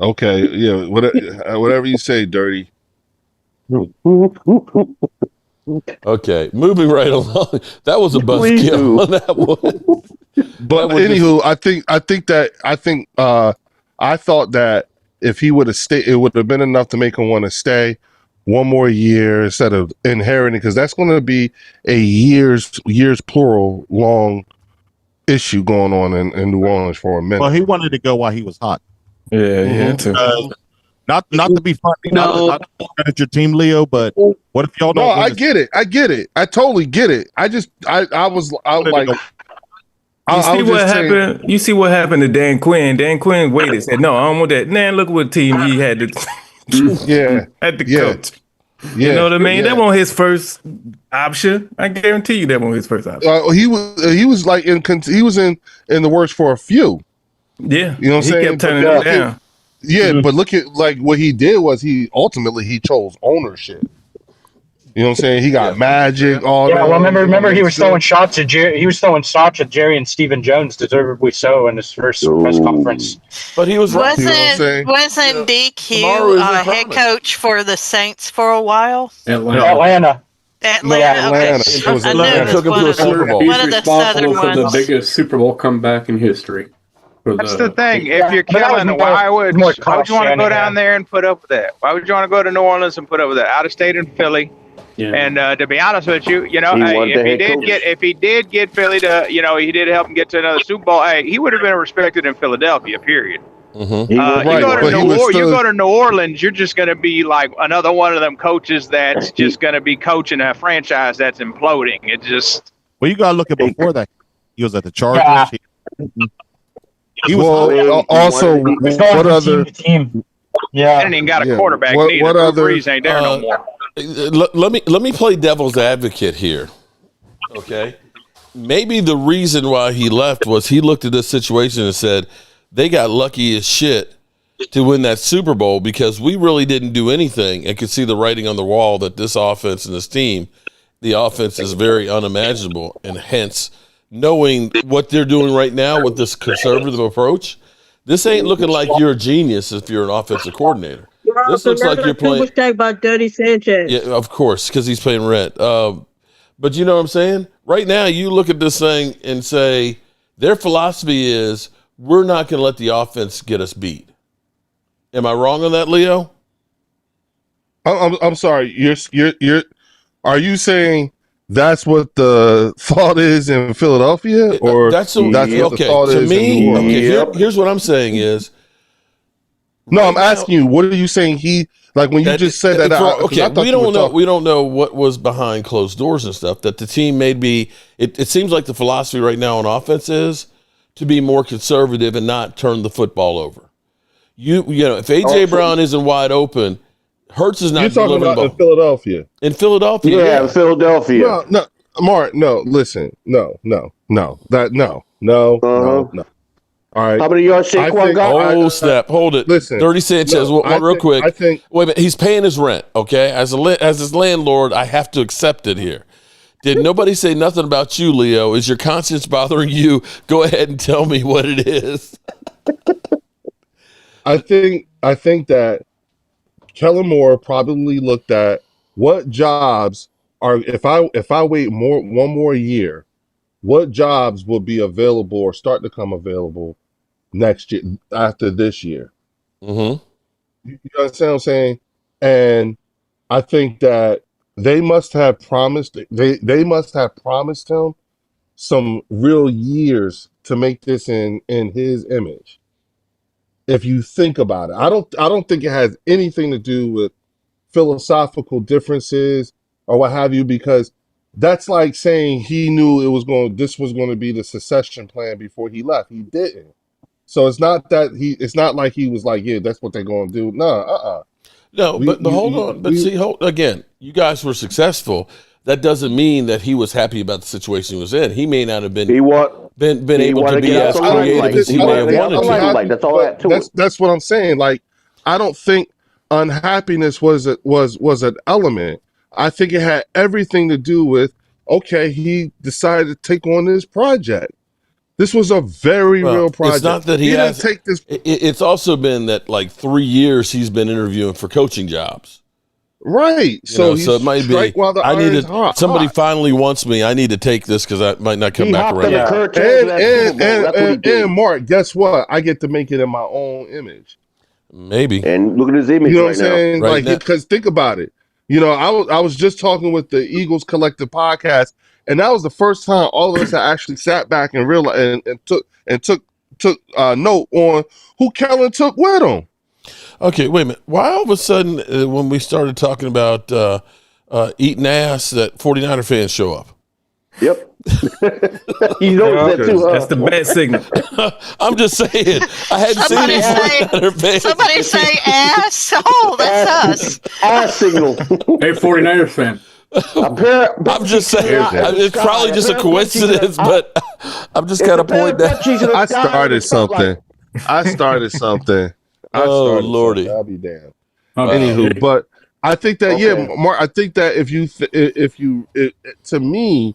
Okay. Yeah. Whatever you say, Dirty. Okay, moving right along. That was a buzzkill on that one. But anywho, I thought that if he would have stayed, it would have been enough to make him want to stay one more year instead of inheriting, because that's going to be a years plural long issue going on in New Orleans for a minute. Well, he wanted to go while he was hot. Yeah, too. Not to be funny, not to at your team, Leo, but what if y'all don't? No, I get it. I totally get it. I was like. You see what happened to Dan Quinn? Dan Quinn waited, said, "No, I don't want that." Man, look what team he had to. Had to coach. Yeah, you know what I mean? Yeah. That wasn't his first option. I guarantee you that wasn't his first option. He was like in the works for a few. Yeah, you know what I'm saying? He kept turning them down. Yeah, but look at like what he did was he chose ownership. You know what I'm saying? He got Magic. All yeah. Well, remember he was throwing shots at Jerry. He was throwing shots at Jerry and Stephen Jones, deservedly so, in his first press conference. But he was right. Wasn't DQ head coach for the Saints for a while? Atlanta. Yeah, Atlanta. Okay. I knew it was one of the southern for the ones. biggest Super Bowl comeback in history. That's the thing. If you're killing, why would you want to go down there and put up with that? Why would you want to go to New Orleans and put up with that? Out of state in Philly. Yeah. And to be honest with you, if he did get Philly to, he did help him get to another Super Bowl. Hey, he would have been respected in Philadelphia. Period. Mm-hmm. You go to New Orleans, you're just going to be like another one of them coaches that's just going to be coaching a franchise that's imploding. It just. Well, you got to look at before that. He was at the Chargers. Yeah. He was also what other team? Yeah, and he ain't got a quarterback. What other? Brees ain't there no more. Let me play devil's advocate here. Okay, maybe the reason why he left was he looked at this situation and said they got lucky as shit to win that Super Bowl because we really didn't do anything and could see the writing on the wall that this offense and this team, the offense is very unimaginable, and hence knowing what they're doing right now with this conservative approach, this ain't looking like you're a genius if you're an offensive coordinator. This looks like you're playing. About Dirty Sanchez. Yeah, of course, because he's paying rent. But you know what I'm saying? Right now, you look at this thing and say their philosophy is we're not going to let the offense get us beat. Am I wrong on that, Leo? I'm sorry. You're. Are you saying that's what the thought is in Philadelphia, or that's what the thought is in New Orleans? Here's what I'm saying is. No, I'm asking you. What are you saying? He like when you just said that. We don't know. We don't know what was behind closed doors and stuff. That the team may be. It seems like the philosophy right now on offense is to be more conservative and not turn the football over. You know, if AJ Brown isn't wide open, Hurts is not. You're talking about in Philadelphia. In Philadelphia, yeah, in Philadelphia. No, Mark. No, listen. No. All right. How many yards Saquon got? Snap. Hold it. Listen. Dirty Sanchez, real quick. Wait a minute. He's paying his rent, okay? As his landlord, I have to accept it here. Did nobody say nothing about you, Leo? Is your conscience bothering you? Go ahead and tell me what it is. I think that Kellen Moore probably looked at what jobs are if I wait one more year, what jobs will be available or start to come available next year after this year. Mm-hmm. You understand what I'm saying? And I think that they must have promised him some real years to make this in his image. If you think about it, I don't think it has anything to do with philosophical differences or what have you, because that's like saying he knew this was going to be the succession plan before he left. He didn't. So it's not that it's not like he was like, yeah, that's what they're going to do. No, No, but hold on. But see, again, you guys were successful. That doesn't mean that he was happy about the situation he was in. He may not have been able to be as creative as he may have wanted to. That's all that to it. That's what I'm saying. Like, I don't think unhappiness was an element. I think it had everything to do with, okay, he decided to take on this project. This was a very real project. It's not that he didn't take this. It's also been that like 3 years he's been interviewing for coaching jobs. Right. So it might be. Somebody finally wants me. I need to take this because I might not come back around. And Mark, guess what? I get to make it in my own image. Maybe. And look at his image. You know what I'm saying? Like, because think about it. I was just talking with the Eagles Collective podcast, and that was the first time all of us had actually sat back and realized and took note on who Kellen took with him. Okay, wait a minute. Why all of a sudden, when we started talking about eating ass, that 49er fans show up? Yep. You know that too. That's the bad signal. I'm just saying. I hadn't seen any 49er fans. Somebody say ass. Oh, that's us. Ass signal. Hey, 49er fan. I'm just saying. It's probably just a coincidence, but I'm just kind of pointing out. I started something. Oh, Lordy. I'll be damned. Anywho, but I think that Mark. I think that to me,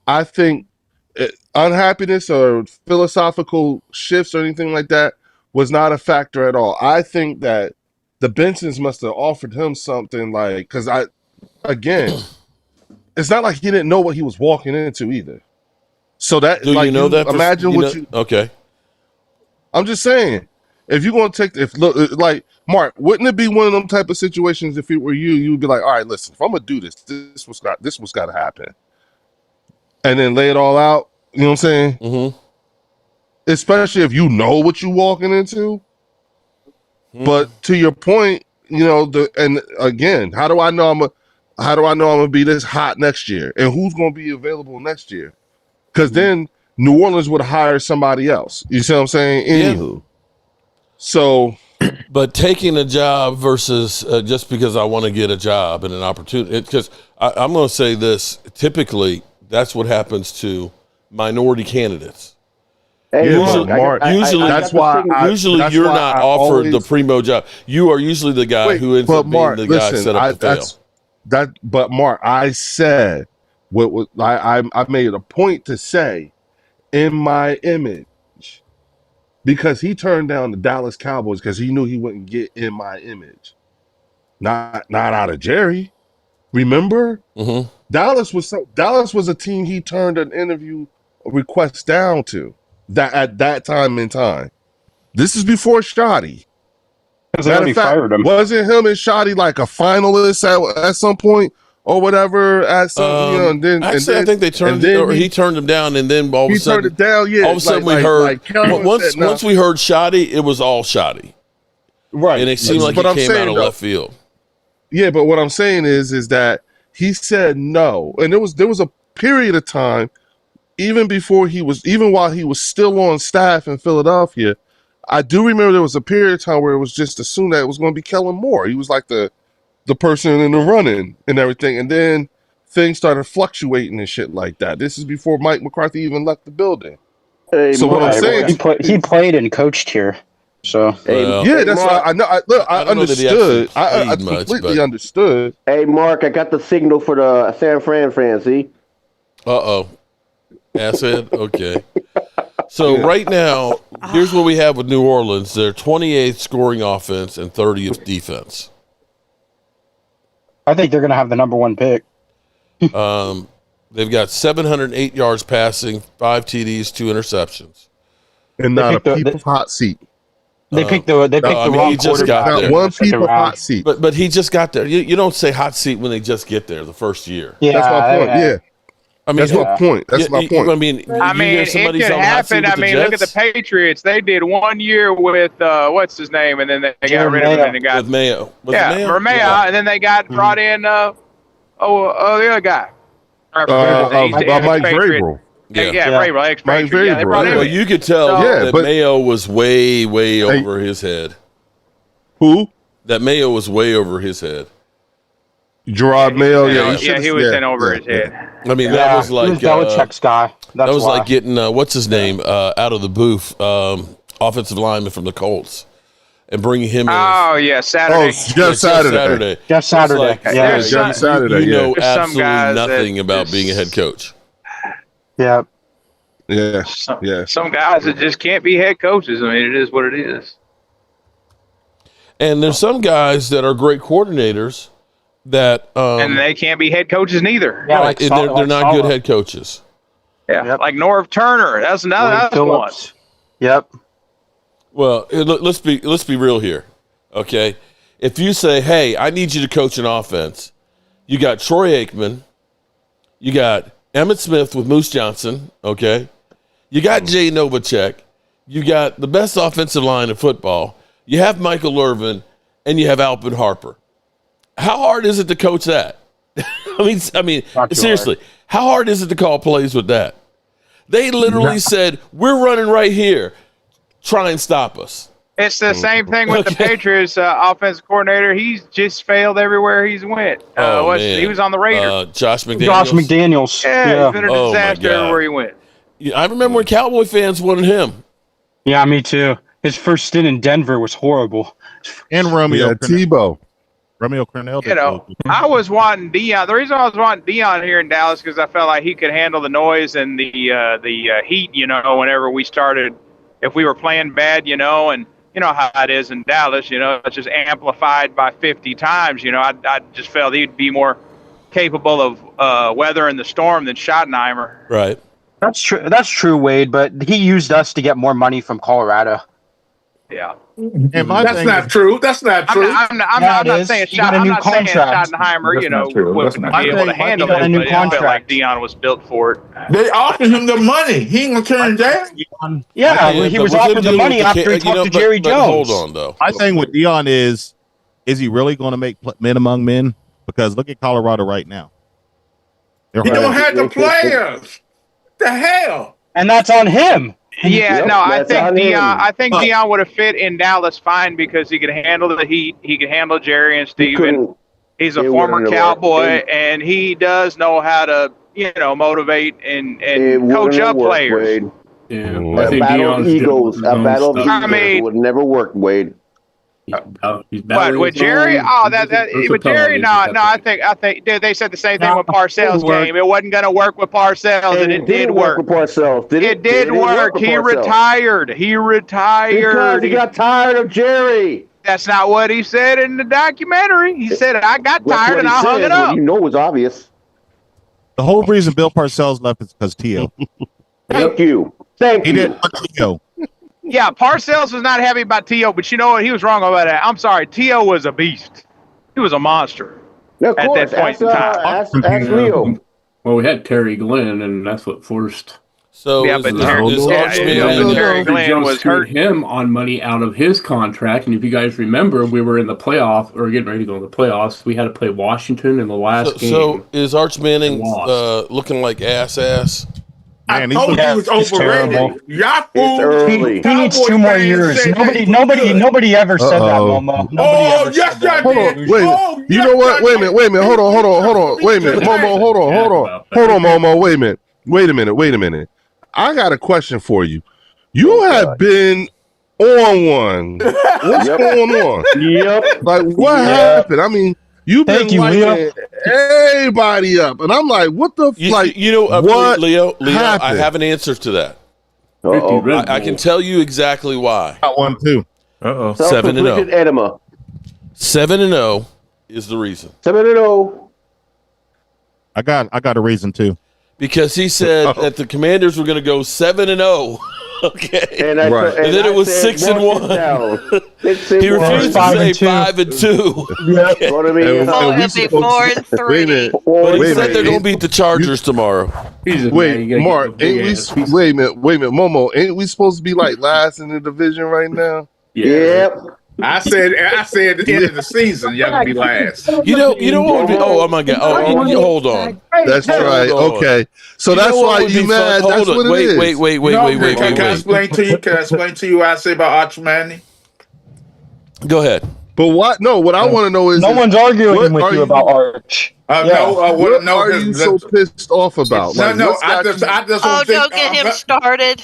I think unhappiness or philosophical shifts or anything like that was not a factor at all. I think that the Bensons must have offered him something like, because it's not like he didn't know what he was walking into either. So that, do you know that? Imagine Okay. I'm just saying. If you're going to like Mark, wouldn't it be one of them type of situations if it were you'd be like, all right, listen, if I'm gonna do this, this was got to happen, and then lay it all out. You know what I'm saying? Mm-hmm. Especially if you know what you're walking into. Mm-hmm. But to your point, and again, how do I know I'm gonna be this hot next year, and who's gonna be available next year? Because then New Orleans would hire somebody else. You see what I'm saying? Anywho. So, but taking a job versus just because I want to get a job and an opportunity, because I'm going to say this, typically that's what happens to minority candidates. Hey, usually you're not offered the primo job. You are usually the guy who ends up being the guy set up to fail. But Mark, I said I made a point to say in my image. Because he turned down the Dallas Cowboys because he knew he wouldn't get in my image. Not out of Jerry. Remember? Mm-hmm. Dallas was a team he turned an interview request down to at that time in time. This is before Shoddy. Matter of fact, wasn't him and Shoddy like a finalist at some point? Or whatever at some, I think they turned he turned him down, and then all of a sudden turned it down. Yeah, all of a sudden we heard once we heard Shoddy, it was all Shoddy, right? And it seemed like he came out of left field. Yeah, but what I'm saying is that he said no, and there was a period of time, even while he was still on staff in Philadelphia. I do remember there was a period of time where it was just assumed that it was going to be Kellen Moore. He was like the person in the running and everything. And then things started fluctuating and shit like that. This is before Mike McCarthy even left the building. Hey, so what I'm saying, he played and coached here. So that's why I know. I understood. I completely understood. Hey, Mark, I got the signal for the San Fran fans. See? Asshead. Okay. So right now, here's what we have with New Orleans. They're 28th scoring offense and 30th defense. I think they're going to have the number one pick. They've got 708 yards passing, 5 TDs, 2 interceptions, and not a peep of hot seat. They picked the wrong he just got there. One peep of hot seat. But he just got there. You don't say hot seat when they just get there the first year. Yeah, that's my point. Yeah. I mean, that's my point. That's my point. I mean, it could happen. I mean, look at the Patriots. They did 1 year with what's his name, and then they got rid of him, and they got with Mayo. Ramea, and then they got brought in the other guy. Mike Vrabel. Ray Vrabel, Mike Patriot. Yeah, they brought him Well, in. you could tell that Mayo was way over his head. Who? That Mayo was way over his head. Gerard Mayo, he was in over his head. I mean, that was like he was Belichick's guy. That was like getting what's his name out of the booth, offensive lineman from the Colts, and bringing him in. Oh yeah, Saturday. Jeff Saturday. Jeff Saturday. Like, Yeah, Jeff Saturday. You know There's some absolutely guys nothing about being a head coach. Yeah. Yeah. Some guys that just can't be head coaches. I mean, it is what it is. And there's some guys that are great coordinators that and they can't be head coaches neither. Yeah, they're not good head coaches. Yeah, like Norv Turner. That's another one. Yep. Well, let's be real here, okay? If you say, "Hey, I need you to coach an offense," you got Troy Aikman, you got Emmitt Smith with Moose Johnson, okay? You got Jay Novacek, you got the best offensive line in football. You have Michael Irvin, and you have Alvin Harper. How hard is it to coach that? I mean, seriously, how hard is it to call plays with that? They literally said, "We're running right here. Try and stop us." It's the same thing with the Patriots offensive coordinator. He's just failed everywhere he's went. He was on the Raiders. Josh McDaniels. Josh McDaniels. Yeah, he's been a disaster everywhere he went. Yeah, I remember when Cowboy fans wanted him. Yeah, me too. His first stint in Denver was horrible. And Romeo Tebow. Romeo Cornell. I was wanting Dion. The reason I was wanting Dion here in Dallas because I felt like he could handle the noise and the heat. Whenever we started, if we were playing bad, and you know how it is in Dallas. It's just amplified by 50 times. I just felt he'd be more capable of weathering the storm than Schottenheimer. Right. That's true. That's true, Wade. But he used us to get more money from Colorado. Yeah. And that's not true. That's not true. I'm not saying Schottenheimer, wouldn't be able to handle it. But I felt like Dion was built for it. They offered him the money. He ain't gonna turn it down. Yeah, he was offered the money after he talked to Jerry Jones. Hold on, though. My thing with Dion is he really going to make men among men? Because look at Colorado right now. He don't have the players. The hell? And that's on him. Yeah, I think Dion would have fit in Dallas fine because he could handle the heat. He could handle Jerry and Steven. He's a former Cowboy, and he does know how to, motivate and coach up players. Yeah, A battle of egos would never work, Wade. But with Jerry, with Jerry, no. I think they said the same thing with Parcells' game. It wasn't going to work with Parcells, and it did work. With Parcells. It did work. He retired. Because he got tired of Jerry. That's not what he said in the documentary. He said, "I got tired and I hung it up." You know, it was obvious. The whole reason Bill Parcells left is because T.O. Thank you. He didn't want T.O. Yeah, Parcells was not happy about T.O., but you know what? He was wrong about that. I'm sorry. T.O. was a beast. He was a monster at that point in time. Ask Leo. Well, we had Terry Glenn, and that's what forced. So yeah, but Terry Glenn was hurt him on money out of his contract. And if you guys remember, we were in the playoff or getting ready to go in the playoffs. We had to play Washington in the last game. So is Arch Manning looking like ass? Man, he was overrated. He needs 2 more years. Nobody ever said that, Momo. Yes, I did. Wait, you know what? Wait a minute. Hold on. Wait a minute, Momo. Hold on, Momo. Wait a minute. I got a question for you. You have been on one. What's going on? Yep. Like, what happened? I mean, you've been lighting everybody up, and I'm like, what the? What Leo, happened? I have an answer to that. I can tell you exactly why. Got one too. 7-0. Edema. 7-0 is the reason. 7-0. I got a reason too. Because he said that the Commanders were going to go 7-0. Okay. And then it was 6-1. He refused to say 5-2. Yeah. What I mean, But he said they're going to beat the Chargers tomorrow. Wait, Mark, wait a minute, Momo, ain't we supposed to be like last in the division right now? Yep. I said at the end of the season, y'all gonna be last. You know what would be? Oh my God! Hold on. That's right. Okay, so that's why you mad. That's what it is. Wait. Can I explain to you? Can I explain to you what I say about Arch Manning? Go ahead. But what? No, what I want to know is no one's arguing with you about Arch. What are you so pissed off about? I just don't get him started.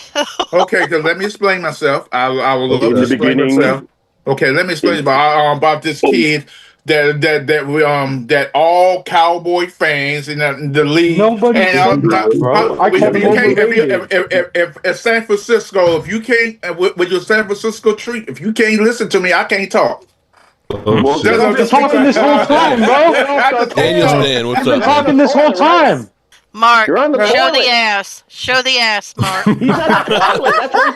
Okay, let me explain myself. I will explain myself. Okay, let me explain about this kid that all Cowboy fans in the league. Nobody. If San Francisco, if you can't with your San Francisco treat, if you can't listen to me, I can't talk. I've been talking this whole time, bro. Daniel Stan, what's I've been up? talking this whole time. Mark, show the the ass. Show the ass, Mark. He's on the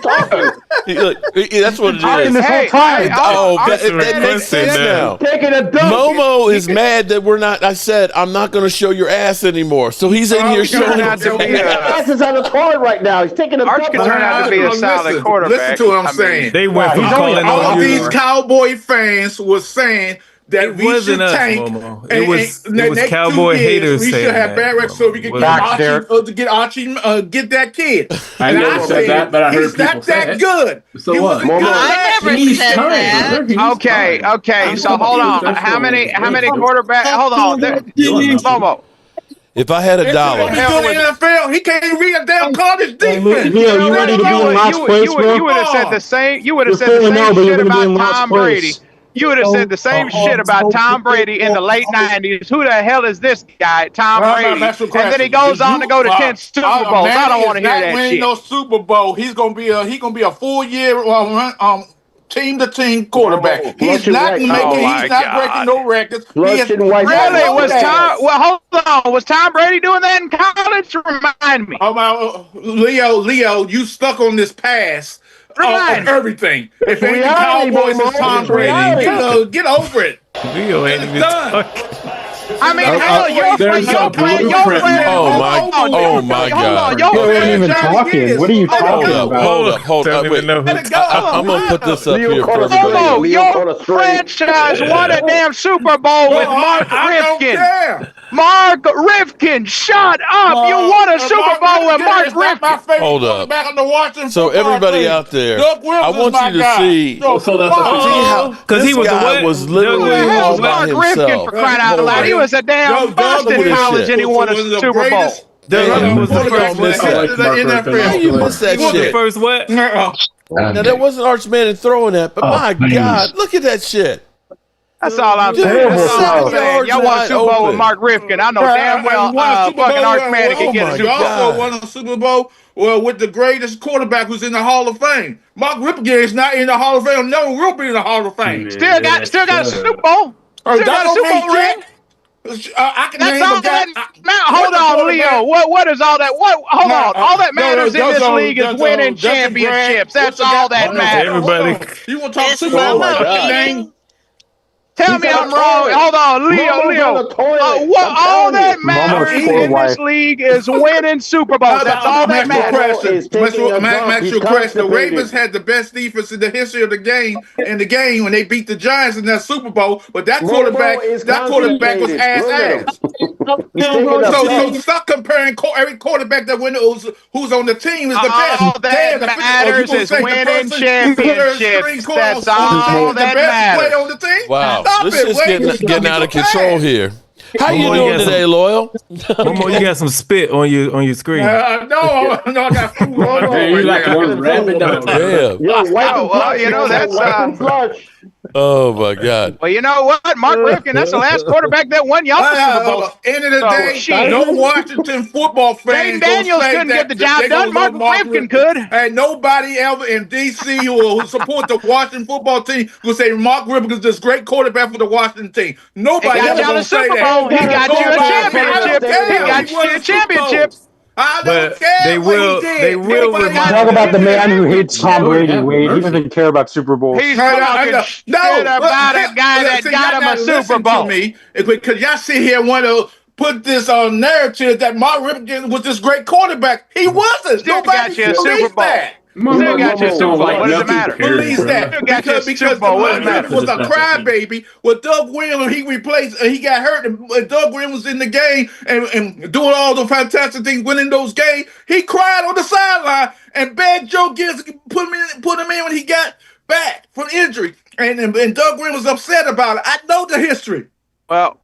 toilet. That's what he's talking. That's what it Talking is. this whole time. That makes sense now. Taking a dump. Momo is mad that we're not. I said I'm not going to show your ass anymore. So he's in here showing out to be His ass is on the toilet right now. He's taking a Arch dump. can turn out to be a solid quarterback. Listen to what I'm saying. They went from All calling on these you. Cowboy fans were saying that It we wasn't should us, tank. Momo. It was Cowboy 2 years, haters we saying should have that, bad records so we can get Archie, get that kid. I never said that, but I heard he's people not say that it. good. So He what? wasn't good. I never said that. Okay. So hold on. How many quarterbacks? Hold on, Momo. If I had $1, He's doing NFL. He can't even read a damn college defense. Leo, you ready to be in last place, bro? You would have said the same. You would have said the same shit about Tom Brady. You would have said the same shit about Tom Brady in the late 90s. Who the hell is this guy, Tom Brady? And then he goes on to go to 10 Super Bowls. I don't want to hear that winning shit. no Super Bowl. He's gonna be a full year team to team quarterback. He's not breaking no records. Really? Was Tom Brady doing that in college? Remind me. Leo, you stuck on this pass. Everything. If ain't the Cowboys, it's Tom Brady. Get over it. Leo ain't even talking. I mean, hell, you're playing. Oh my God! You ain't even talking. What are you talking about? Hold up. Wait. I'm gonna put this up here for everybody. Your franchise won a damn Super Bowl with Mark Rifkin. Mark Rifkin, shut up! You won a Super Bowl with Mark Rifkin. Hold up. So everybody out there, I want you to see. Because he was was literally all by himself. For crying out loud, he was a damn bust in college and he won a Super Bowl. Doug was the first How you missed that He was the shit? first what? Now that wasn't Arch Manning throwing that, but my God, look at that shit. That's all I'm saying. That's all I'm saying. Y'all won a Super Bowl with Mark Rifkin. I know damn well fucking Arch Manning can get a Super Bowl. You also won a Super Bowl with the greatest quarterback who's in the Hall of Fame. Mark Rifkin is not in the Hall of Fame. Never will be in the Hall of Fame. Still got a Super Bowl. Still got a Super Bowl ring. I can That's all that. Hold on, Leo. What is all that? Hold on. All that matters in this league is winning championships. That's all that matters. Everybody. You want to talk Super Bowl? Tell me I'm wrong. Hold on, Leo. What all that matters in this league is winning Super Bowls. That's all that matters. Max question. The Ravens had the best defense in the history of the game when they beat the Giants in that Super Bowl. But that quarterback was ass. So stop comparing every quarterback that who's on the team is the best. All that matters is winning championships. That's all that matters. Wow. This is getting out of control here. How you doing today, Loyal? Momo, you got some spit on your screen. No, I got food on. You like one rabbit dog. Damn. That's Oh my God. Well, you know what, Mark Rifkin, that's the last quarterback that won y'all the Super Bowl. End of the day, no Washington football fans. Jaden Daniels couldn't get the job done. Mark Rifkin could. And nobody ever in DC who support the Washington football team will say Mark Rifkin is this great quarterback for the Washington team. Nobody got y'all the Super Bowl. He got you a championship. He got you a championship. I don't care. They will Talk about the man who hates Tom Brady, Wade. He doesn't care about Super Bowl. He's talking shit about a guy that got him a Super Bowl. Because y'all sit here and want to put this narrative that Mark Rifkin was this great quarterback. He wasn't. Nobody got you a Super Bowl. Still got your Super Bowl. What does it matter? Believes that because Montgomery was a crybaby with Doug Williams. He replaced. He got hurt, and Doug Williams was in the game and doing all the fantastic things, winning those games. He cried on the sideline and begged Joe Gibbs to put him in when he got back from injury. And Doug Williams was upset about it. I know the history. Well.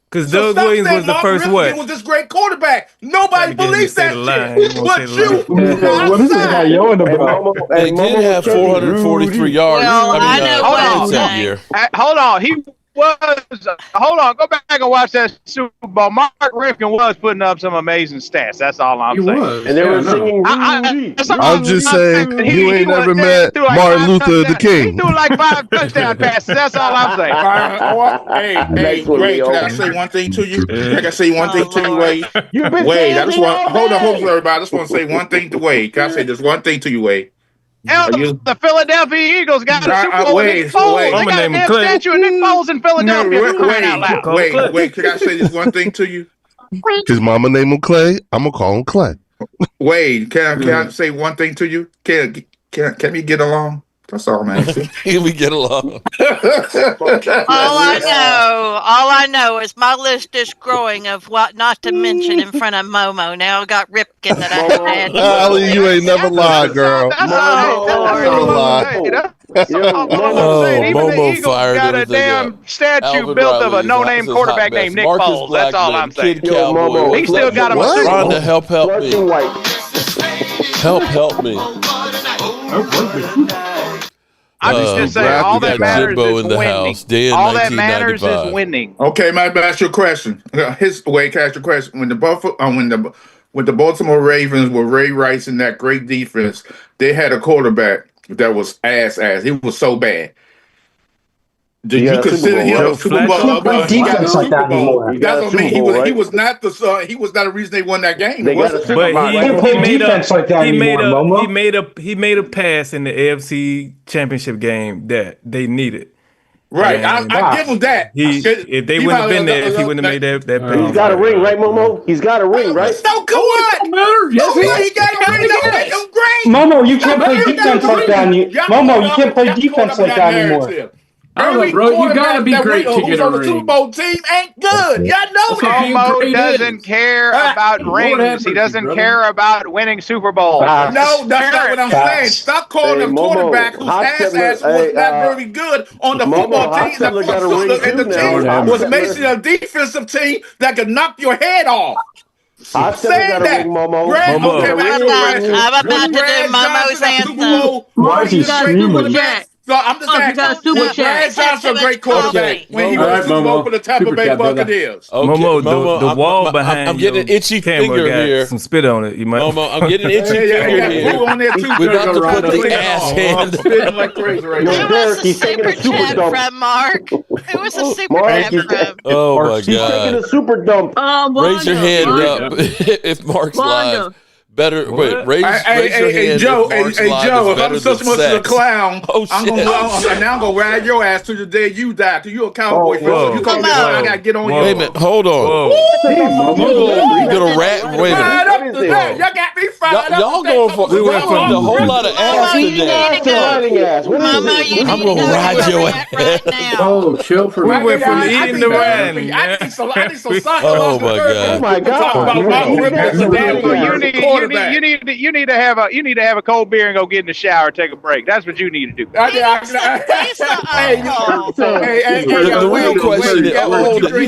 Because Doug Williams was the first what? Was this great quarterback? Nobody believes that shit. But you, what is this guy yelling about? They did have 443 yards. Well, I know points that year. Hold on, go back and watch that Super Bowl. Mark Rifkin was putting up some amazing stats. That's all I'm saying. And they were singing. I'm just saying, you ain't never met Martin Luther the King. He threw like 5 touchdown passes. That's all I'm saying. Hey, Wade, can I say one thing to you? Can I say one thing to you, Wade? Wade, I just want hold on, everybody. I just want to say one thing to Wade. Can I say this one thing to you, Wade? The Philadelphia Eagles got a Super Bowl with Nick Foles. They got a damn statue of Nick Foles in Philadelphia. Wait, can I say this one thing to you? His mama named him Clay. I'm gonna call him Clay. Wade, can I say one thing to you? Can we get along? That's all, man. Can we get along? All I know is my list is growing of what not to mention in front of Momo. Now I got Ripken that I had. Allie, you ain't never lied, girl. That's all. Momo fired got a damn statue built of a no-name quarterback named Nick Foles. That's all I'm saying. He still got him a Super Bowl. Rhonda, help me. I'm just saying, all that matters is winning. All that matters is winning. Okay, my ask your question. His way, ask your question. When the Baltimore Ravens were Ray Rice in that great defense, they had a quarterback that was ass. He was so bad. Do you consider him a Super Bowl? Defense like that anymore. That's what I mean. He was not the. He was not the reason they won that game. He made a pass in the AFC Championship game that they needed. Right, I give him that. If they wouldn't have been there, if he wouldn't have made that pass. He's got a ring, right, Momo? He's got a ring, right? No, come on. He got a ring. Don't make him great. Momo, you can't play defense like that. Momo, you can't play defense like that anymore. Bro, you gotta be great to get a ring. The Super Bowl team ain't good. Y'all know that. Momo doesn't care about rings. He doesn't care about winning Super Bowls. No, that's not what I'm saying. Stop calling him quarterback whose ass was not very good on the football team. The team was basically a defensive team that could knock your head off. I'm saying that. I'm about to do Momo's anthem. Why is he screaming? So I'm just asking, was Brad Johnson a great quarterback when he was Super Bowl for the Tampa Bay Buccaneers? Momo, the wall behind I'm getting an itchy finger here. Some spit on it. You might. Momo, I'm getting an itchy finger here. We're about to put the ass hand. It was a super chat from Mark. It was a super chat from. Oh my God! He's taking a super dump. Raise your hand up if Mark's live. Better wait. Raise your hand. Joe, if I'm such much as a clown, I'm gonna ride your ass to the day you die. Cause you a Cowboy fan. You call me, I gotta get on you. Wait a minute, hold on. You gonna rat? Wait a minute. Y'all got me fired up. Y'all going for a whole lot of ass today. I'm gonna ride your ass. Oh, chill for me. We went from eating to riding. I need some soccer. Oh my God. Oh my God. You need to have a cold beer and go get in the shower, take a break. That's what you need to do. The real question is,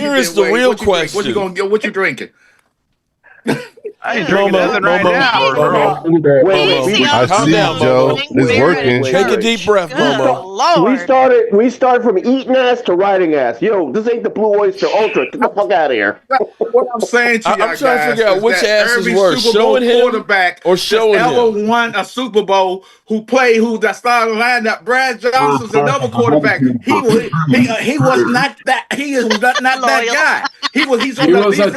here is the real question. What you drinking? I ain't drinking nothing right now. I see, Joe. It's working. Take a deep breath, Momo. We started from eating ass to riding ass. Yo, this ain't the Blue Oyster Ultra. Get the fuck out of here. What I'm saying to you I'm trying to figure out which ass is worse, showing him quarterback or showing him. Ever won a Super Bowl who that started lineup. Brad Johnson's another quarterback. He was not that. He is not that guy. He was a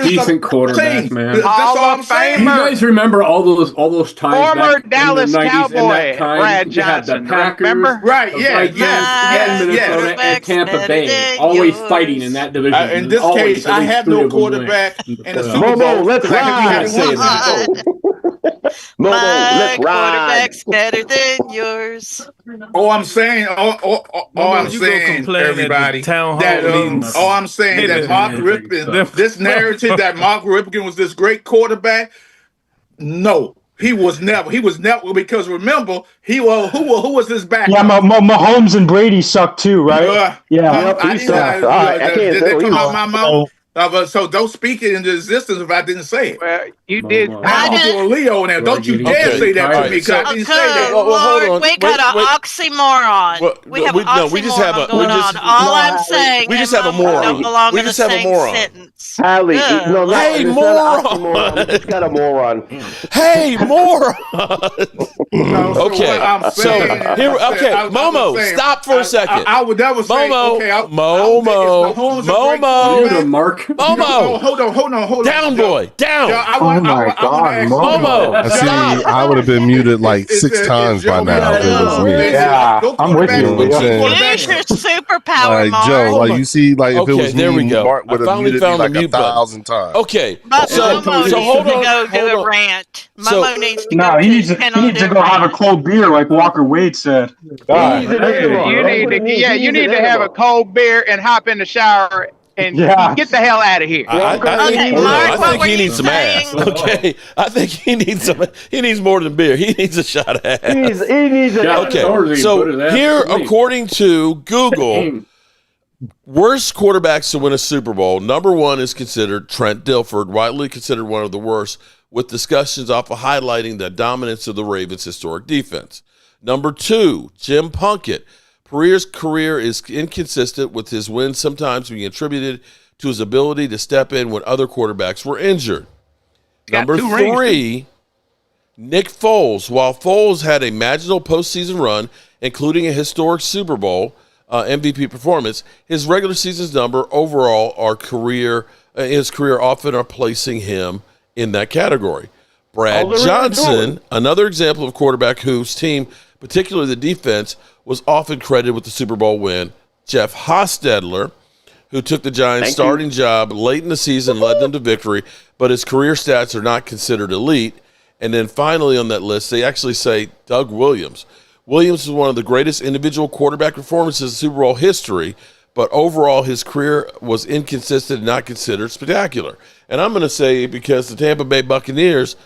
decent quarterback, team. man. That's all I'm saying. You guys remember all those times? Former back Dallas in the 90s, Cowboy, Brad Johnson. The Packers, remember? Right? Minnesota and Tampa Bay, always fighting in that division. In this case, I have no quarterback in the Super Bowl. Let's ride. My quarterback's better than yours. I'm saying, I'm saying, everybody, town hall that meetings. I'm saying that Mark Ripken, this narrative that Mark Ripken was this great quarterback. No, he was never. He was never, because remember, who was his backup? Yeah, Mahomes and Brady suck too, right? Yep, he sucked. I can't Did they tell come you. out my mouth? So don't speak it into existence if I didn't say it. Well, you did. I'm to a Leo now. Don't you dare say that to me, because I didn't say that. hold on. We got an oxymoron. We have an oxymoron we just have a going on. All I'm saying, we just have a moron. don't belong We in the just have a same moron. sentence. Hallie, no, hey, it's moron. not an oxymoron. We just got a moron. Hey, moron. Okay, Momo, stop for a second. I would never say. Momo. Hold on. Down, boy, down. Oh my God, Momo. See, I would have been muted like 6 times by now if it was me. Yeah, I'm with you. Use your superpower, Like Mark. Joe, like you see, like if it was there we me, go. Mark would I have finally muted me found like the mute 1,000 times. Okay, But Momo needs hold to on. go do a rant. Momo needs to No, go he needs to go have a cold beer like Walker Wade said. You need to have a cold beer and hop in the shower and get the hell out of here. I think he needs some ass. Okay, I think he needs some. He needs more than beer. He needs a shot of ass. He needs a. Okay, so here, according to Google, worst quarterbacks to win a Super Bowl. Number 1 is considered Trent Dilfer, widely considered one of the worst, with discussions off of highlighting the dominance of the Ravens' historic defense. Number 2, Jim Plunkett. Perier's career is inconsistent, with his wins sometimes being attributed to his ability to step in when other quarterbacks were injured. Number 3, Nick Foles. While Foles had a magical postseason run, including a historic Super Bowl MVP performance, his regular season's number overall his career often are placing him in that category. Brad Johnson, another example of a quarterback whose team, particularly the defense, was often credited with the Super Bowl win. Jeff Hostetler, who took the Giants' starting job late in the season, led them to victory, but his career stats are not considered elite. And then finally on that list, they actually say Doug Williams. Williams was one of the greatest individual quarterback performances in Super Bowl history, but overall his career was inconsistent and not considered spectacular. And I'm going to say because the Tampa Bay Buccaneers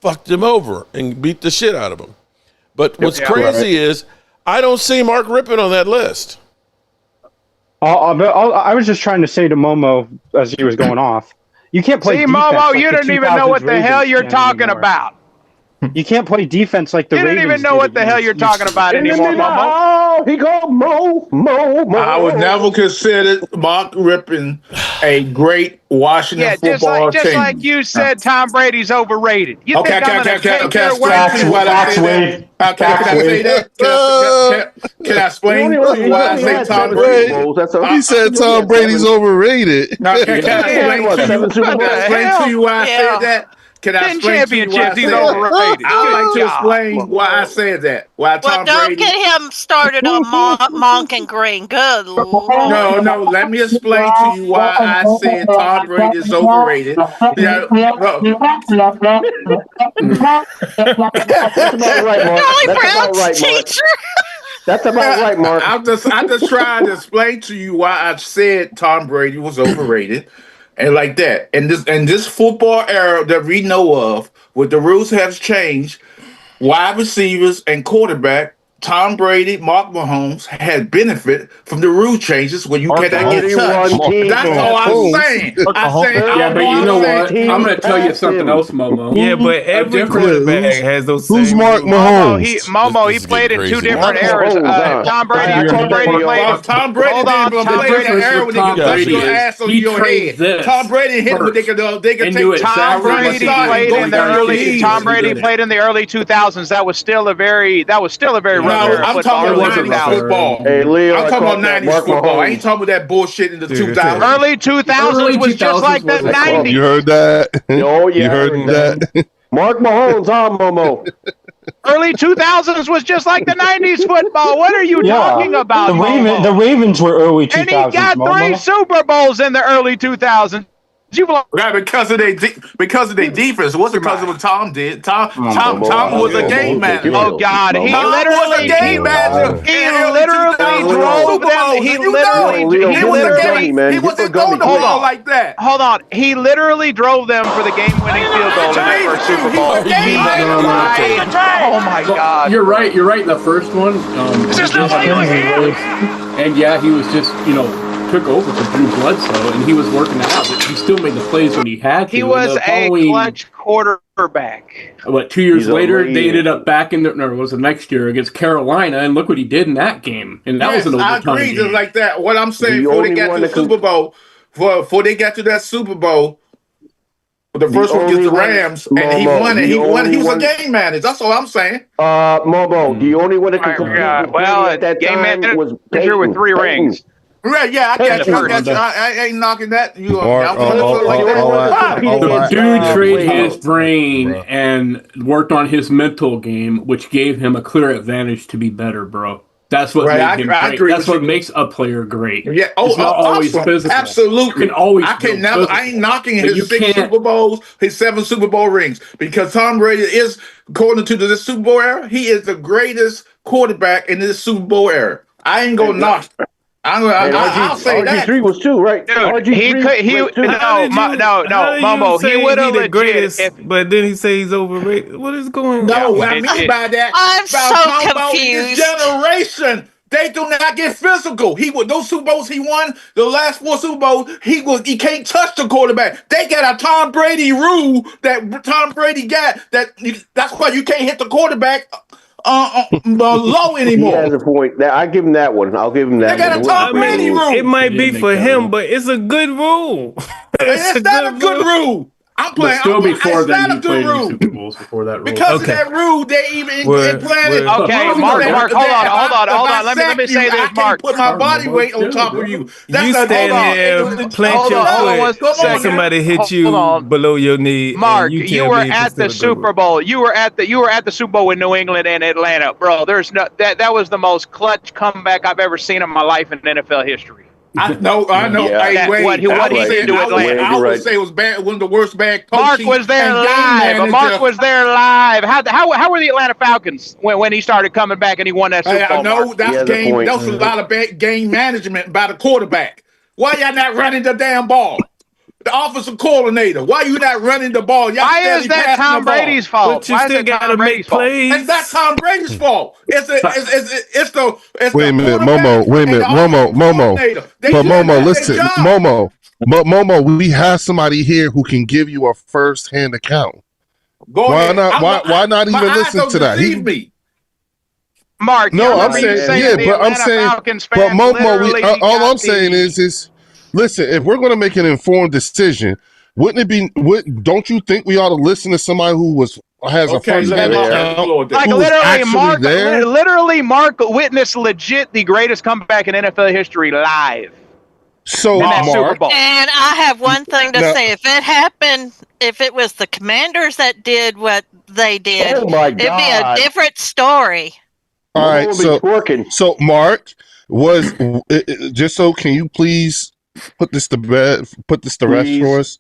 fucked him over and beat the shit out of him. But what's crazy is I don't see Mark Rippon on that list. I was just trying to say to Momo as he was going off, you can't play defense. Momo, like you don't even know what the hell you're talking about. You can't play defense like the Ravens. You don't even know what the hell you're talking about anymore, Momo. Oh, he called Mo. I would never consider Mark Rippon a great Washington football team. Just like you said, Tom Brady's overrated. You okay, think I'm going to take your word? Can I say that? Can I explain to you why I say Tom Brady? He said Tom Brady's overrated. Can I explain to you why I said that? Can I explain to you why I said that? I'd like to explain why I said that. Why Tom Brady? Don't get him started on Monk and Green. Good Lord. No. Let me explain to you why I said Tom Brady is overrated. That's about right, Mark. That's about right, Mark. I'm just trying to explain to you why I said Tom Brady was overrated. And like that, and this football era that we know of, with the rules have changed, wide receivers and quarterback, Tom Brady, Mark Mahomes had benefit from the rule changes when you cannot get touched. That's all I'm saying. But you know what? I'm going to tell you something else, Momo. Yeah, but every quarterback has those. Who's Mark Mahomes? Momo, he played in 2 different eras. Tom Brady played. Tom Brady played in the era when they could touch your ass on your head. Tom Brady hit when they could take. Tom Brady played in the early. Tom Brady played in the early 2000s. That was still a very I'm talking about 90s football. Hey, Leo, I'm talking about 90s football. I ain't talking about that bullshit in the 2000s. Early 2000s was just like the 90s. You heard that? Oh, yeah. You heard that? Mark Mahomes on Momo. Early 2000s was just like the 90s football. What are you talking about, the Ravens were early 2000s. And he got 3 Super Bowls in the early 2000s. You belong. Right, because of their defense. It wasn't because of what Tom did. Tom was a game manager. Oh God, he literally game manager. He literally drove them. He wasn't throwing the ball like that. Hold on, he literally drove them for the game-winning field goal in that first Super Bowl. Oh my God! You're right. You're right. The first one. And yeah, he was just took over for Drew Bledsoe, and he was working it out. But he still made the plays when he had to. He was a clutch quarterback. 2 years later, they ended up back in the next year against Carolina, and look what he did in that game. And that was an overtime I agree, game. just like that. What I'm saying, before they got to the Super Bowl, before they got to that Super Bowl, the first one against the Rams, and he won it. He won. He was a game manager. That's all I'm saying. Momo, the only one that could compete at that game time manager was with 3 rings. Right, yeah, I got you. I ain't knocking that. The dude traded his brain and worked on his mental game, which gave him a clear advantage to be better, bro. That's what made him great. That's what makes a player great. Yeah, it's not always physical. Absolutely. You can always I ain't knocking his 6 Super Bowls, his 7 Super Bowl rings, because Tom Brady is, according to the Super Bowl era, he is the greatest quarterback in this Super Bowl era. I ain't gonna knock. I'll say that. RG3 was too, right? Dude, Momo, he would have the greatest, but then he say he's overrated. What is going on? No, what I mean by that, I'm so confused. This generation, they do not get physical. Those Super Bowls he won, the last 4 Super Bowls, he can't touch the quarterback. They got a Tom Brady rule that Tom Brady got. That's why you can't hit the quarterback low anymore. He has a point. I give him that one. I'll give him that. They got a Tom Brady rule. It might be for him, but it's a good rule. It's not a good rule. I'm playing. Still before it's then, not a good rule. Super Bowls before that rule. Because of that rule, they even implanted. Okay, Mark, hold on. Let me say this, Mark. Put my body weight on top of you. You stand here, plant your foot, somebody hit you below your knee. Mark, you were at the Super Bowl. You were at the Super Bowl in New England and Atlanta, bro. There's no that was the most clutch comeback I've ever seen in my life in NFL history. I know. Yeah. What he did to Atlanta. I would say it was bad. One of the worst bad coaching. Mark was there live. How were the Atlanta Falcons when he started coming back and he won that Super Bowl? I know that's game. That was a lot of bad game management by the quarterback. Why y'all not running the damn ball? The offensive coordinator. Why you not running the ball? Why is that Tom Brady's fault? But you still got to make plays. It's not Tom Brady's fault. It's the Wait a minute, Momo. But Momo, listen, Momo. We have somebody here who can give you a first-hand account. Why not even listen to that? Mark, no, I'm saying, but Momo. All I'm saying is. Listen, if we're going to make an informed decision, wouldn't it be? Don't you think we ought to listen to somebody who has a first-hand account? Like literally, Mark witnessed legit the greatest comeback in NFL history live. So, Mark, Super Bowl. And I have one thing to say: if it happened, if it was the Commanders that did what they did, it'd be a different story. All right, so Mark was just so. Can you please? Put this to rest for us.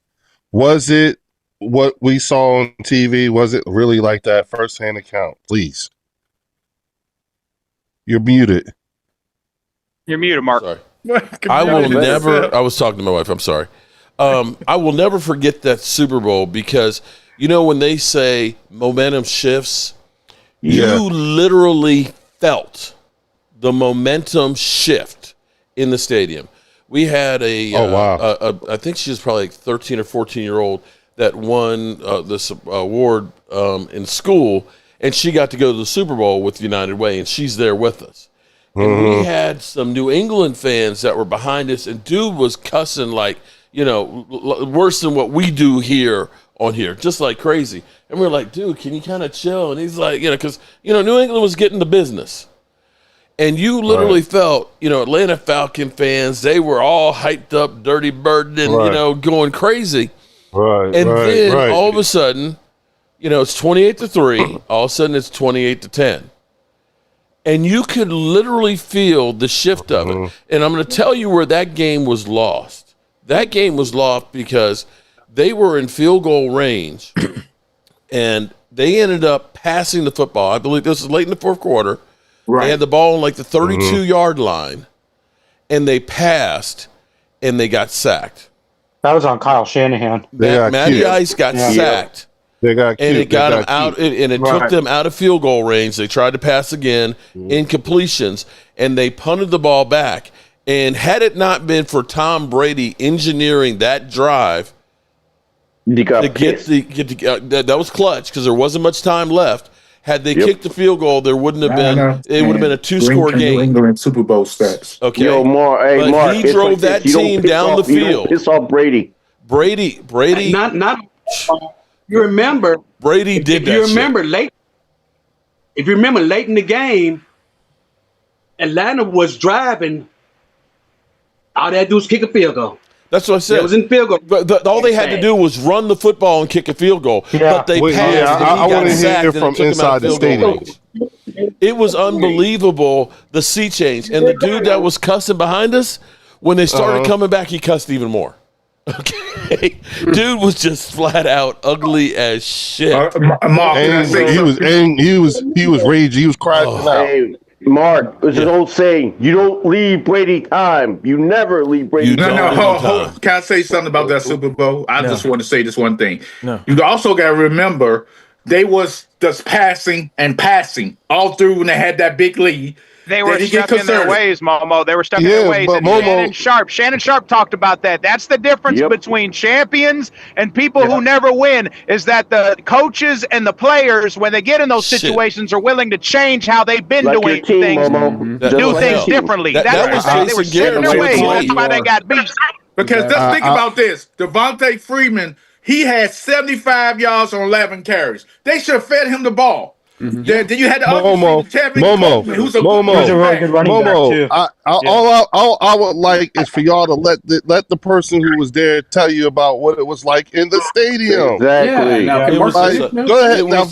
Was it what we saw on TV? Was it really like that first-hand account? Please. You're muted. You're muted, Mark. Sorry. I will never. I was talking to my wife. I'm sorry. I will never forget that Super Bowl because when they say momentum shifts, you literally felt the momentum shift in the stadium. We had I think she was probably 13 or 14-year-old that won this award in school, and she got to go to the Super Bowl with United Way, and she's there with us. And we had some New England fans that were behind us, and dude was cussing like, worse than what we do here on here, just like crazy. And we're like, dude, can you kind of chill? And he's like, because, New England was getting the business. And you literally felt, Atlanta Falcon fans, they were all hyped up, dirty bird, and, going crazy. Right. And then all of a sudden, it's 28-3. All of a sudden, it's 28-10. And you could literally feel the shift of it. And I'm going to tell you where that game was lost. That game was lost because They were in field goal range, and they ended up passing the football. I believe this was late in the fourth quarter. Right. They had the ball on like the 32-yard line, and they passed, and they got sacked. That was on Kyle Shanahan. Matty Ice got sacked. They got and it got them out, and it took them out of field goal range. They tried to pass again, incompletions, and they punted the ball back. And had it not been for Tom Brady engineering that drive that was clutch because there wasn't much time left. Had they kicked the field goal, there wouldn't have been. It would have been a 2-score game. New England Super Bowl stats. Okay, Yo, Mark, he drove that team down the field. You don't piss off Brady. Brady. Not. You remember Brady did that. If you remember late in the game, Atlanta was driving. All they had to do was kick a field goal. That's what I said. It was in field goal. But all they had to do was run the football and kick a field goal. Yeah. But they passed. I want to hear from inside the stadium. It was unbelievable, the sea change. And the dude that was cussing behind us, when they started coming back, he cussed even more. Okay, dude was just flat out ugly as shit. Mark, he was raging. He was crying out. Hey, Mark, there's an old saying: you don't leave Brady time. You never leave Brady time. Hold. Can I say something about that Super Bowl? I just want to say this one thing. You also got to remember they was just passing all through when they had that big lead. They were stuck in their ways, Momo. They were stuck in their ways. And Shannon Sharp talked about that. That's the difference between champions and people who never win, is that the coaches and the players, when they get in those situations, are willing to change how they've been doing things, do things differently. They were set in their ways. That's why they got beat. Because just think about this. Devontae Freeman, he had 75 yards on 11 carries. They should have fed him the ball. Then you had the Momo, who's a really good running back too. All I would like is for y'all to let the person who was there tell you about what it was like in the stadium. Exactly. Go ahead, Mark.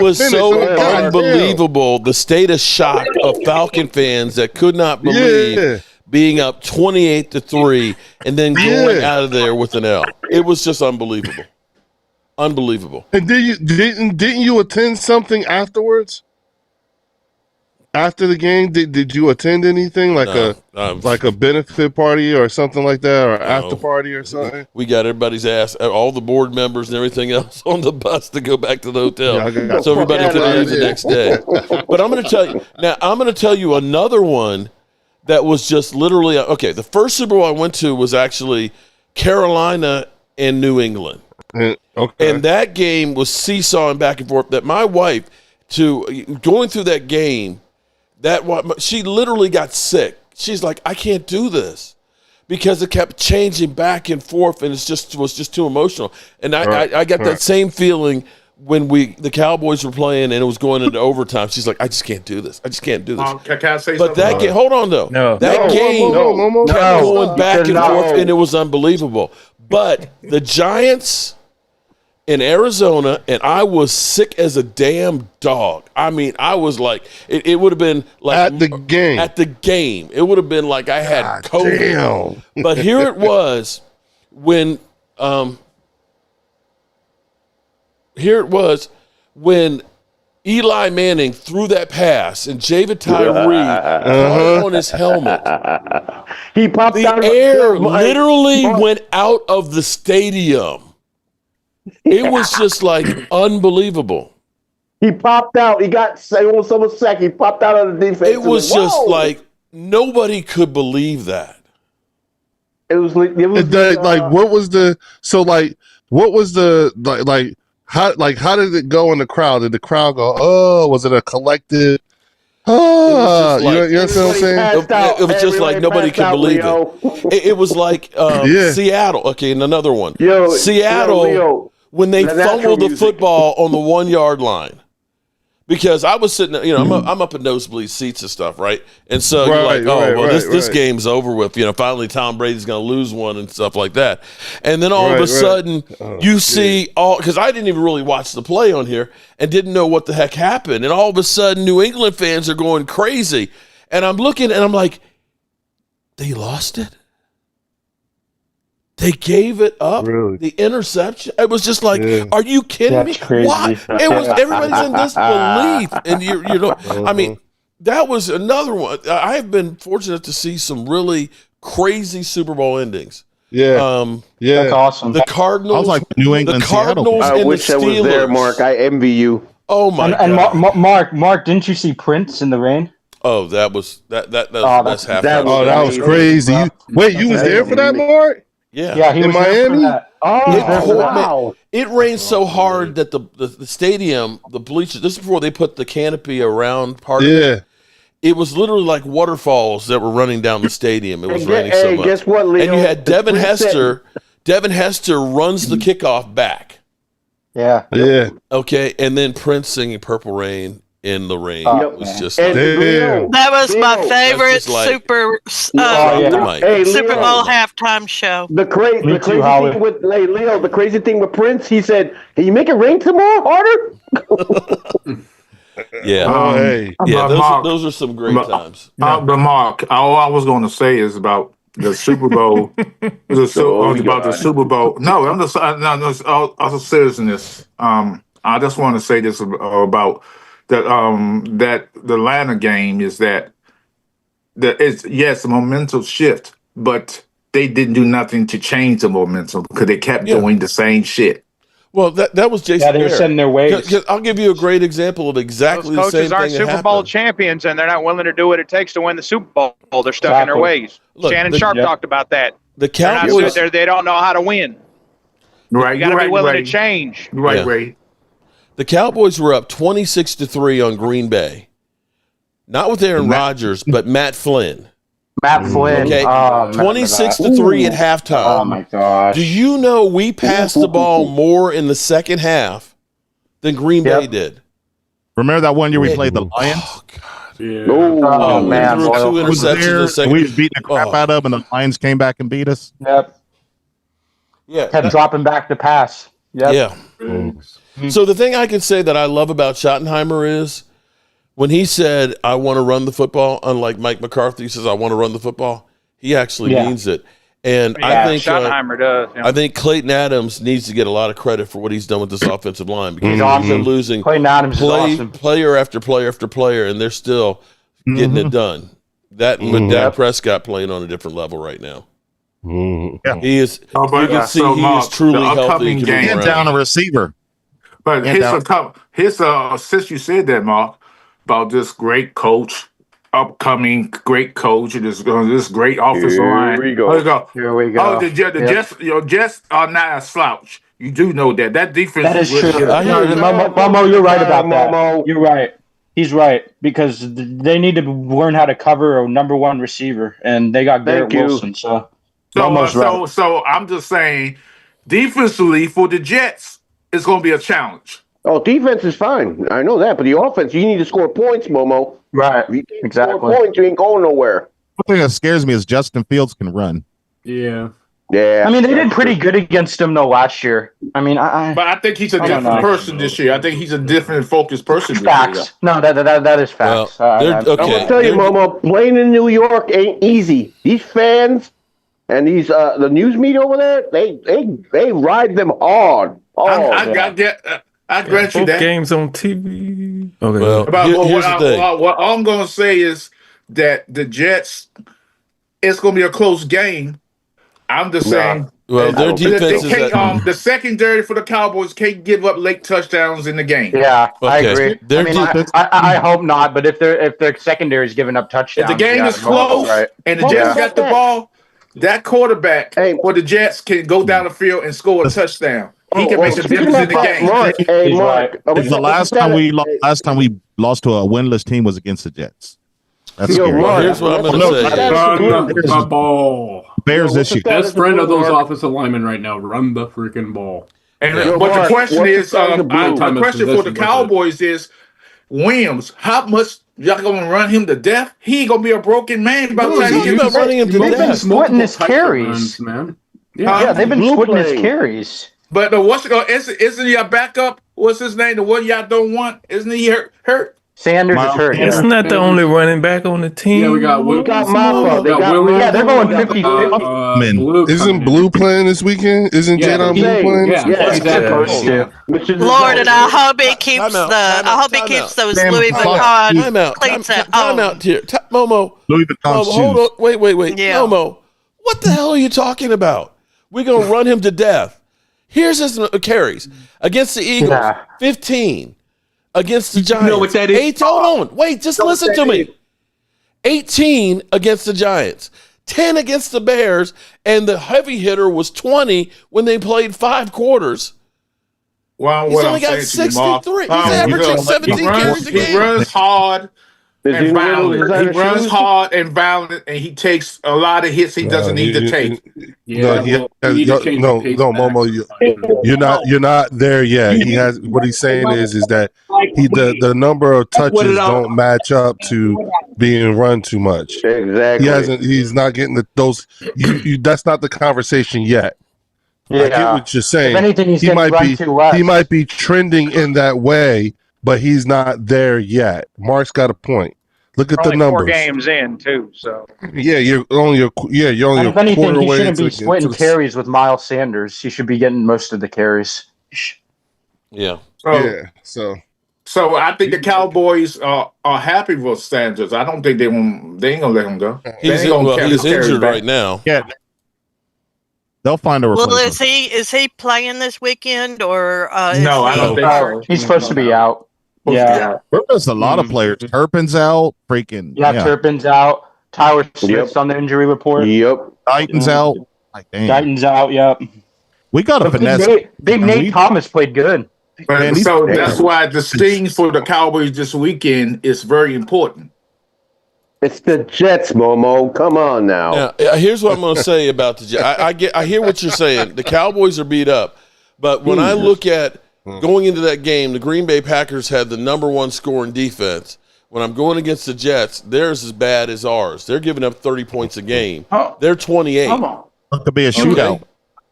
It was so unbelievable. The state of shock of Falcon fans that could not believe being up 28-3 and then going out of there with an L. It was just unbelievable. Unbelievable. And didn't you attend something afterwards? After the game, did you attend anything like a benefit party or something like that, or after party or something? We got everybody's ass, all the board members and everything else on the bus to go back to the hotel, so everybody could leave the next day. But I'm going to tell you now. I'm going to tell you another one that was just literally okay. The first Super Bowl I went to was actually Carolina and New England. And that game was seesawing back and forth. That my wife, going through that game, she literally got sick. She's like, I can't do this because it kept changing back and forth, and was just too emotional. And I got that same feeling when the Cowboys were playing and it was going into overtime. She's like, I just can't do this. I just can't do this. Can I say but something? that game, hold on though. That game kept going back and forth, and it was unbelievable. But the Giants in Arizona, and I was sick as a damn dog. I mean, I was like, it would have been like at the game. It would have been like I had COVID. Damn. But here it was when Eli Manning threw that pass and Javid Tyree on his helmet. He popped out. The air literally went out of the stadium. It was just like unbelievable. He popped out. He got almost a second. He popped out of the defense. It was just like nobody could believe that. It was like how did it go in the crowd? Did the crowd go, oh, was it a collective? Oh, you know what I'm saying? It was just like nobody could believe it. It was like Seattle. Okay, and another one. Seattle, when they fumbled the football on the 1 yard line. Because I was sitting, I'm up in nosebleed seats and stuff, right? And so you're like, this game's over with. Finally Tom Brady's going to lose one and stuff like that. And then all of a sudden, you see because I didn't even really watch the play on here and didn't know what the heck happened. And all of a sudden, New England fans are going crazy. And I'm looking and I'm like, they lost it? They gave it up. Really? The interception. It was just like, are you kidding me? crazy. What? It was everybody's in disbelief, and you know, I mean, that was another one. I have been fortunate to see some really crazy Super Bowl endings. Yeah, That's awesome. The Cardinals. I was like New England, the Cardinals I and wish the I Steelers. was there, Mark. I envy you. Oh my god! And Mark, didn't you see Prince in the rain? Oh, that was that was the best halftime. that that was crazy. You was there for that, Mark? Yeah, he in was Miami. there for that. Oh, wow. It rained so hard that the stadium, the bleachers. This is before they put the canopy around part of it. It was literally like waterfalls that were running down the stadium. It was raining so much. Guess what, Leo? And you had Devin Hester. Devin Hester runs the kickoff back. Yeah. Okay, and then Prince singing "Purple Rain" in the rain. It was just that was my favorite Super Super Bowl halftime show. The crazy thing with Leo, the crazy thing with Prince, he said, "Can you make it rain some more harder?" Those are some great times. But Mark, all I was going to say is about the Super Bowl. About the Super Bowl. No, I'm just also seriousness. I just want to say this about that the Atlanta game is that it's a momentum shift, but they didn't do nothing to change the momentum because they kept doing the same shit. Well, that was Jason. Yeah, they were setting their ways. I'll give you a great example of exactly Those the same coaches thing. aren't Super Bowl champions, and they're not willing to do what it takes to win the Super Bowl. They're stuck in their ways. Look, Shannon Sharp talked about that. The Cowboys, they don't know how to win. Right, you got to be willing to change. Right, Ray. The Cowboys were up 26-3 on Green Bay, not with Aaron Rodgers, but Matt Flynn. Matt Flynn. Okay, 26-3 at halftime. Oh my gosh! Do you know we passed the ball more in the second half than Green Bay did? Remember that one year we played the Lions? Oh God! Yeah. Oh man! We threw 2 interceptions in the second. We was beating the crap out of them, and the Lions came back and beat us. Yep. Yeah. Kept dropping back to pass. Yep. Yeah. So the thing I can say that I love about Schottenheimer is when he said, "I want to run the football," unlike Mike McCarthy says, "I want to run the football," he actually means it. And I think Schottenheimer does. Yeah. I think Clayton Adams needs to get a lot of credit for what he's done with this offensive line because he's been losing Clayton Adams is awesome. player after player after player, and they're still getting it done. That with Dak Prescott playing on a different level right now. Yeah. He is. You can see he is truly healthy. Hand down a receiver. But since you said that, Mark, about this great coach, upcoming great coach, and this great offensive line. Here we go. Oh, the Jets are not a slouch. You do know that. That defense. That is true. Momo, you're right about that. You're right. He's right because they need to learn how to cover a number one receiver, and they got Garrett Wilson. So I'm just saying, defensively for the Jets, it's going to be a challenge. Oh, defense is fine. I know that, but the offense, you need to score points, Momo. Right. If you can't score points, you ain't going nowhere. One thing that scares me is Justin Fields can run. Yeah. Yeah. I mean, they did pretty good against him though last year. I mean, but I think he's a different person this year. I think he's a different focused person. Facts. No, that is facts. I'm gonna tell you, Momo, playing in New York ain't easy. These fans and these the news media over there, they ride them hard. I grant you that. Games on TV. Okay. Well, what I'm gonna say is that the Jets, it's gonna be a close game. I'm just saying. Well, their defense is the secondary for the Cowboys can't give up late touchdowns in the game. Yeah, I agree. I hope not. But if their secondary is giving up touchdowns, if the game is close and the Jets got the ball, that quarterback for the Jets can go down the field and score a touchdown. He can make a difference in the game. Mark, the last time we lost to a winless team was against the Jets. That's scary. Here's what I'm going to say. Run ball. Bears this year. Best friend of those offensive linemen right now. Run the freaking ball. And but the question is, the question for the Cowboys is, Williams, how much y'all gonna run him to death? He ain't gonna be a broken man by the time he gets running him to death. They've been splitting his carries, man. Yeah, they've been splitting his carries. But isn't he a backup? What's his name? The one y'all don't want? Isn't he hurt? Sanders is hurt. It's not the only running back on the team. Yeah, we got Maffa. They got Williams. Yeah, they're going 50-50. Isn't Blue playing this weekend? Isn't Jadon Blue playing? Yeah, supposed to. Lord, and I hope he keeps those Louis Vuitton cleats at home. Time out here. Momo. Louis Vuitton shoes. Hold on. Wait. Yeah. Momo, what the hell are you talking about? We're going to run him to death. Here's his carries. Against the Eagles, 15. Against the Giants. You know what that is? 8, hold on. Wait, just listen to me. 18 against the Giants. 10 against the Bears. And the heavy hitter was 20 when they played 5 quarters. Well, He's only got 63. He's averaging 17 carries a game. He runs hard and violent. He runs hard and violent, and he takes a lot of hits he doesn't need to take. Momo, you're not there yet. He has what he's saying is that the number of touches don't match up to being run too much. Exactly. He's not getting those. That's not the conversation yet. Yeah. I get what you're saying. If anything, he's getting run too less. He might be trending in that way, but he's not there yet. Mark's got a point. Look at the numbers. 4 games in too, so you're only a if anything, quarter he way. shouldn't be splitting carries with Miles Sanders. He should be getting most of the carries. Yeah. So I think the Cowboys are happy with Sanders. I don't think they ain't gonna let him go. He's injured right now. Yeah. They'll find a replacement. Well, is he playing this weekend or? No, I don't think so. He's supposed to be out. Yeah. There's a lot of players. Turpin's out. Freaking. Yeah, Turpin's out. Tyler Swift's on the injury report. Yep. Titan's out. Like, Titan's out. Yep. We got a finesse. Big Nate Thomas played good. So that's why the sting for the Cowboys this weekend is very important. It's the Jets, Momo. Come on now. Now, here's what I'm going to say about the Jets. I hear what you're saying. The Cowboys are beat up, but when I look at going into that game, the Green Bay Packers had the number 1 scoring defense. When I'm going against the Jets, theirs as bad as ours. They're giving up 30 points a game. They're 28. It could be a shootout.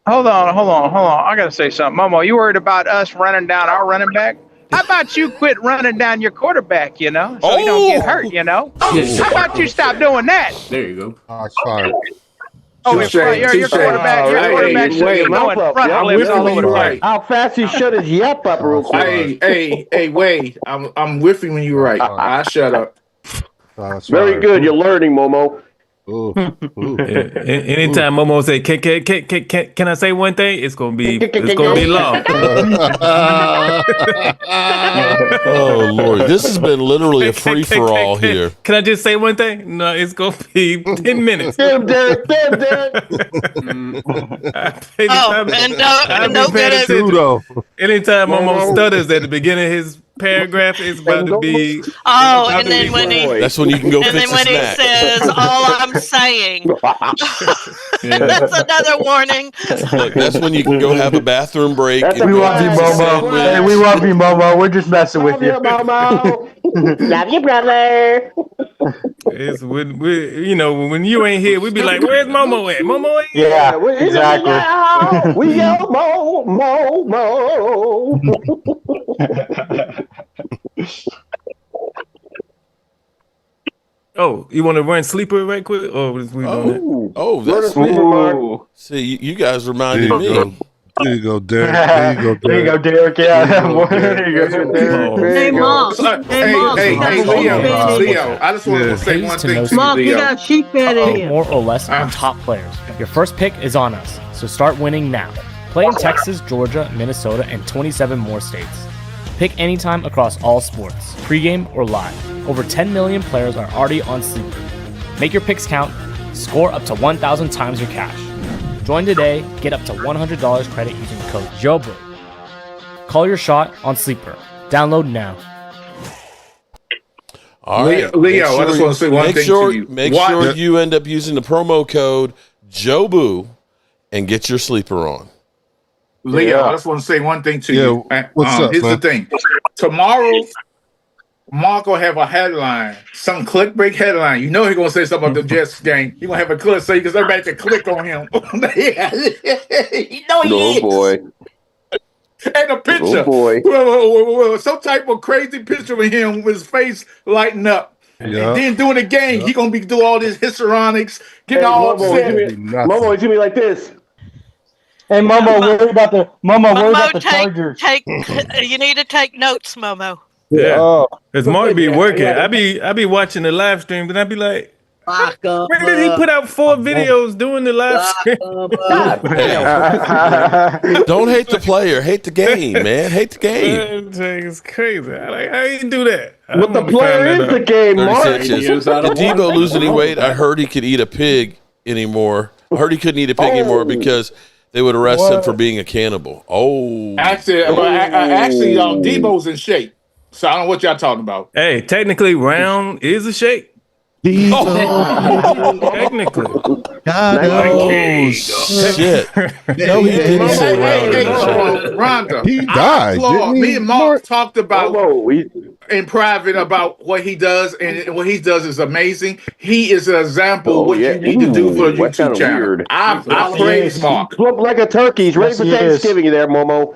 Hold on. I got to say something. Momo, you worried about us running down our running back? How about you quit running down your quarterback, so he don't get hurt, How about you stop doing that? There you go. Sorry. Your quarterback should be going front flips all over the place. How fast he shut his yep up real quick. Hey, Wade, I'm with you when you're right. I shut up. Very good. You're learning, Momo. Anytime Momo say, can I say one thing? It's gonna be long. Oh Lord, this has been literally a free for all here. Can I just say one thing? No, it's gonna be 10 minutes. Damn, Derek. Anytime Momo stutters at the beginning of his paragraph, it's about to be. And then when that's when you can go fix a snack. And then when he says, "All I'm saying," that's another warning. Look, that's when you can go have a bathroom break. We love you, Momo. Hey, we love you, Momo. We're just messing with you. Momo. Love you, brother. It's when you ain't here, we be like, "Where's Momo at? Momo at?" Yeah, exactly. We yell, Mo. Oh, you want to run sleeper right quick? Or is we doing that? That's sleeper. See, you guys reminded me. There you go, Derek. There you go, Derek. Yeah. There you go, Derek. Hey, Mom. Hey, Leo. I just want to say one thing to Mom, you, you Leo. got a sheep pad in here. More or less on top players. Your first pick is on us, so start winning now. Play in Texas, Georgia, Minnesota, and 27 more states. Pick anytime across all sports, pregame or live. Over 10 million players are already on Sleeper. Make your picks count. Score up to 1,000 times your cash. Join today. Get up to $100 credit using code JOBO. Call your shot on Sleeper. Download now. All right, Leo, I just want to say one thing to you. Make sure you end up using the promo code JOBO and get your Sleeper on. Leo, I just want to say one thing to you. What's up, here's man? the thing. Tomorrow, Mark will have a headline, some clickbait headline. You know he's going to say something about the Jets game. He's going to have a clip so because everybody can click on him. You know he is. Boy. And a picture. Oh boy. Some type of crazy picture of him with his face lighting up. Yeah. And then during the game, he gonna be doing all this histrionics, getting all upset. Momo, it's gonna be like this. Hey Momo, worry about the Chargers. You need to take notes, Momo. Yeah, because Mark be working. I be watching the live stream, and I be like, when did he put out 4 videos doing the live stream? Don't hate the player, hate the game, man. Hate the game. It's crazy. How you do that? But the player is the game, Mark. 36 inches. Did Debo lose any weight? I heard he could eat a pig anymore. I heard he couldn't eat a pig anymore because they would arrest him for being a cannibal. Actually, Debo's in shape. So I don't know what y'all talking about. Hey, technically, round is a shape. Technically. Shit. No, he didn't say Rhonda, he died. Me and Mark talked about in private about what he does, and what he does is amazing. He is an example of what you need to do for a YouTube channel. I praise Mark. Flip like a turkey. He's ready for Thanksgiving there, Momo.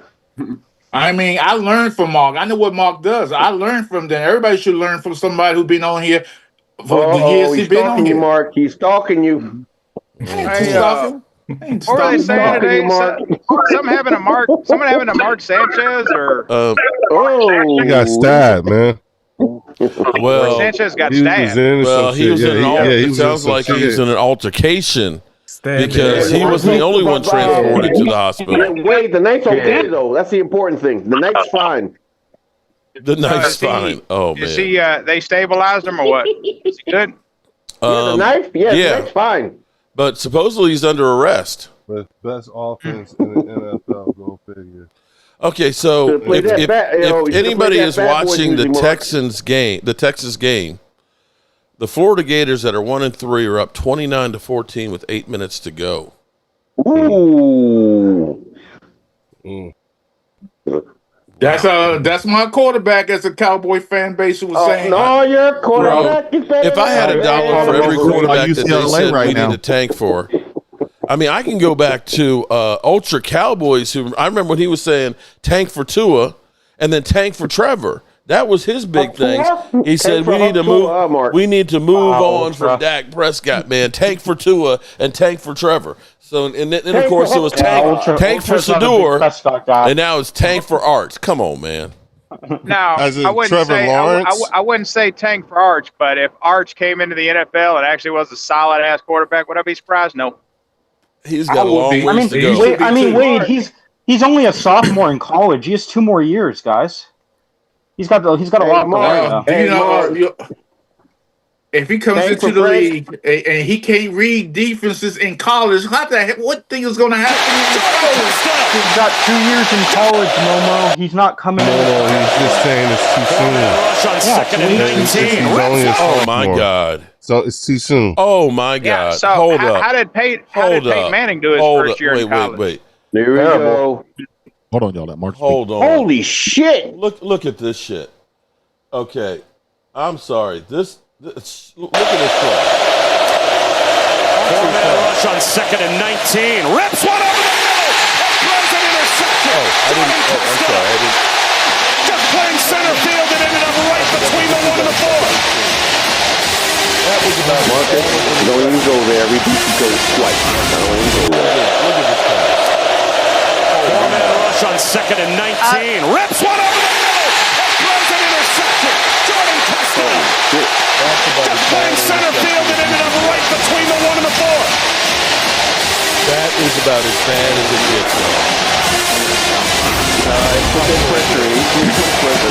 I mean, I learned from Mark. I know what Mark does. I learned from them. Everybody should learn from somebody who's been on here for the years he's been on here. Mark. He's stalking you. What were they saying today? Someone having a Mark Sanchez or he got stabbed, man. Well, Sanchez got He stabbed. was in it sounds like he was in an altercation because he was the only one transported to the hospital. Wait, the knife's okay though. That's the important thing. The knife's fine. The knife's fine. Oh man. You see, they stabilized him or what? Is he good? The knife? Yeah, the knife's fine. But supposedly he's under arrest. Best offense in the NFL, go figure. Okay, so if anybody is watching the Texas game, the Florida Gators that are 1-3 are up 29-14 with 8 minutes to go. Ooh. That's my quarterback as a Cowboy fan base who was saying. No, your quarterback is better. If I had $1 for every quarterback that they said we need to tank for, I mean, I can go back to Ultra Cowboys, who I remember when he was saying tank for Tua and then tank for Trevor. That was his big thing. He said we need to move. We need to move on from Dak Prescott, man. Tank for Tua and tank for Trevor. So and then of course it was tank for Sador, and now it's tank for Arch. Come on, man. Now I wouldn't say tank for Arch, but if Arch came into the NFL and actually was a solid ass quarterback, would I be surprised? No. He's got a long ways to go. Wade, he's only a sophomore in college. He has 2 more years, guys. He's got a lot to learn. If he comes into the league and he can't read defenses in college, what thing is going to happen? He's got 2 years in college, Momo. He's not coming in. He's just saying it's too soon. Rush on second and 19. Oh my God! So it's too soon. Oh my God! So Hold up. How did Peyton Manning do his first year in college? Wait. There we go. Hold on, y'all. That Mark. Hold on. Holy shit! Look at this shit. Okay, I'm sorry. Look at this play. 4-man rush on second and 19. Rips one over the middle. Throws an interception. I'm sorry. Just playing center field and ended up right between the 1 and the 4. That was about Marcus. Don't even go there. We beat you go twice. Don't even go there. Look at this pass. 4-man rush on second and 19. Rips one over the middle. Throws an interception. Jordan Castle. Just playing center field and ended up right between the 1 and the 4. That is about as bad as it gets.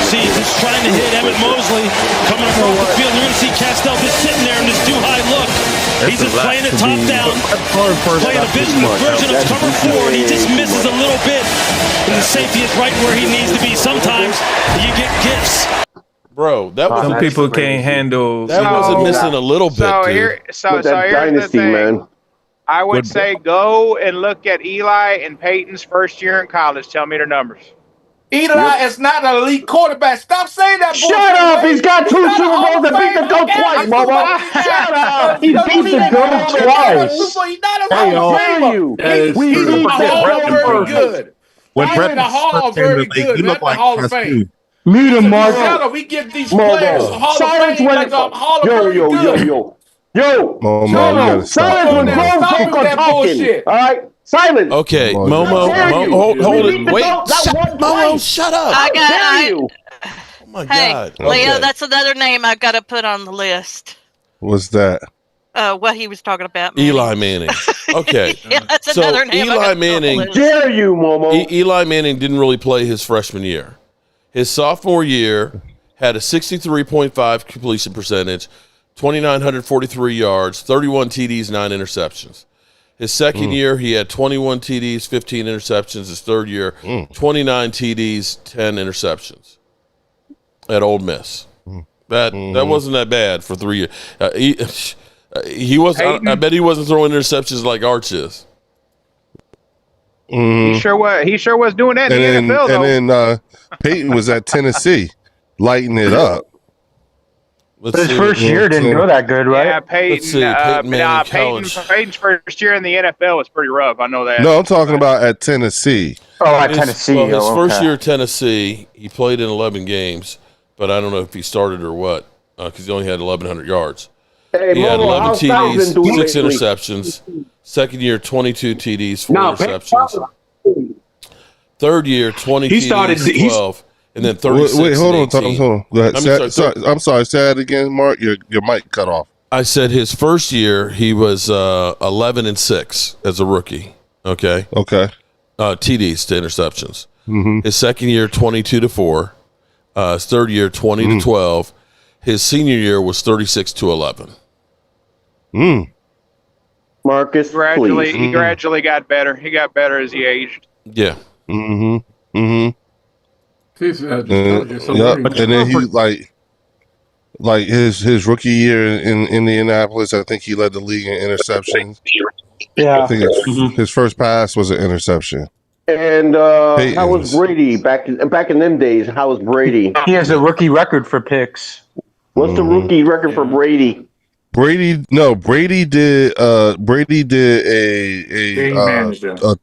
See, he's trying to hit Emmett Mosley coming across the field. You're going to see Castell just sitting there in this too high look. He's just playing it top down, playing a version of cover 4, and he just misses a little bit. And the safety is right where he needs to be. Sometimes you get gifts. Bro, that was some people can't handle. That wasn't missing a little bit, dude. So here's the thing. Man. I would say go and look at Eli and Peyton's first year in college. Tell me their numbers. Eli is not an elite quarterback. Stop saying that. Shut up! He's got 2 Super Bowls and beat the GOAT twice, Momo. Shut up! He beat the GOAT twice. He's not a Hall of Famer. We beat the very good. when Probably Brett the Hall first came very to the league, good, he not looked the like Hall of us Fame. too. Mute him, Mark. Shut up. We give these players Hall of Silence Fame when like a Hall of yo, very yo, good. yo. Momo, you gotta stop. Silence when Momo. grown Stop folk with are that talking. bullshit. All right, silence. Okay, Momo, Momo, How dare you? hold Repeat it. the Wait, vote, that one Momo, twice. shut up. I How got. dare you? Oh my Hey, God. Leo, Okay. that's another name I got to put on the list. What's that? What he was talking about, Manning. Eli Manning. Okay. Yeah, that's So another name. Eli Manning. Dare you, Momo? Eli Manning didn't really play his freshman year. His sophomore year had a 63.5 completion percentage, 2,943 yards, 31 TDs, 9 interceptions. His second year, he had 21 TDs, 15 interceptions. His third year, 29 TDs, 10 interceptions at Ole Miss. That wasn't that bad for 3 years. He was. I bet he wasn't throwing interceptions like Arch is. He sure was doing that in the NFL, though. And then Peyton was at Tennessee, lighting it up. But his first year didn't go that good, right? Yeah, Peyton. Let's see, Peyton Manning college. Peyton's first year in the NFL was pretty rough. I know that. No, I'm talking about at Tennessee. Oh, at Tennessee. Well, his first year at Tennessee, he played in 11 games, but I don't know if he started or what, because he only had 1,100 yards. Hey, He had Momo, 11 how's TDs, Falcon doing 6 lately? interceptions. Second year, 22 TDs, 4 No, interceptions. Third year, 20 He TDs, started- 12, and then 36 Wait, hold on, and 18. hold on. Go ahead. I'm sorry, Say that again, Mark. Your mic cut off. I said his first year, he was 11-6 as a rookie. Okay. Okay. TDs to interceptions. Mm-hmm. His second year, 22-4. His third year, 20-12. His senior year was 36-11. Marcus, please. He gradually got better. He got better as he aged. Yeah. Mm-hmm. Mm-hmm. And then he like his rookie year in Indianapolis, I think he led the league in interceptions. Yeah. I think his first pass was an interception. And how was Brady back in them days? How was Brady? He has a rookie record for picks. What's the rookie record for Brady? Brady did a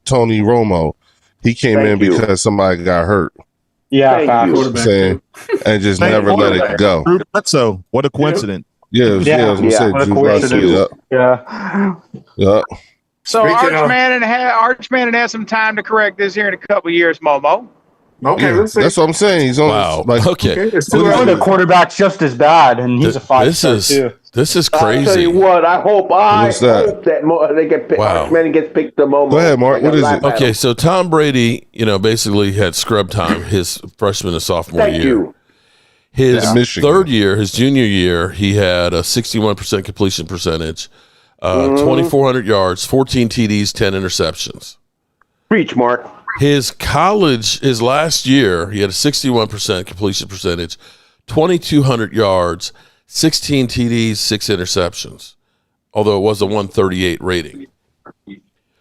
Tony Romo. He came in because somebody got hurt. Yeah, saying, and just never let it go. So what a coincidence. Yeah, I was gonna say what a Drew Bledsoe, coincidence. yeah. So Arch Manning had some time to correct this here in a couple of years, Momo. Okay, let's see. That's what I'm saying. He's on. Okay. The quarterback's just as bad, and he's a 5-star too. This is I'll tell crazy. you what. I hope that they get picked. Wow. Manning gets picked the Momo. Go ahead, Mark. What is it? Okay, so Tom Brady, basically had scrub time his freshman and sophomore Thank year. you. His third year, his junior year, he had a 61% completion percentage, 2,400 yards, 14 TDs, 10 interceptions. Preach, Mark. His last year, he had a 61% completion percentage, 2,200 yards, 16 TDs, 6 interceptions, although it was a 138 rating.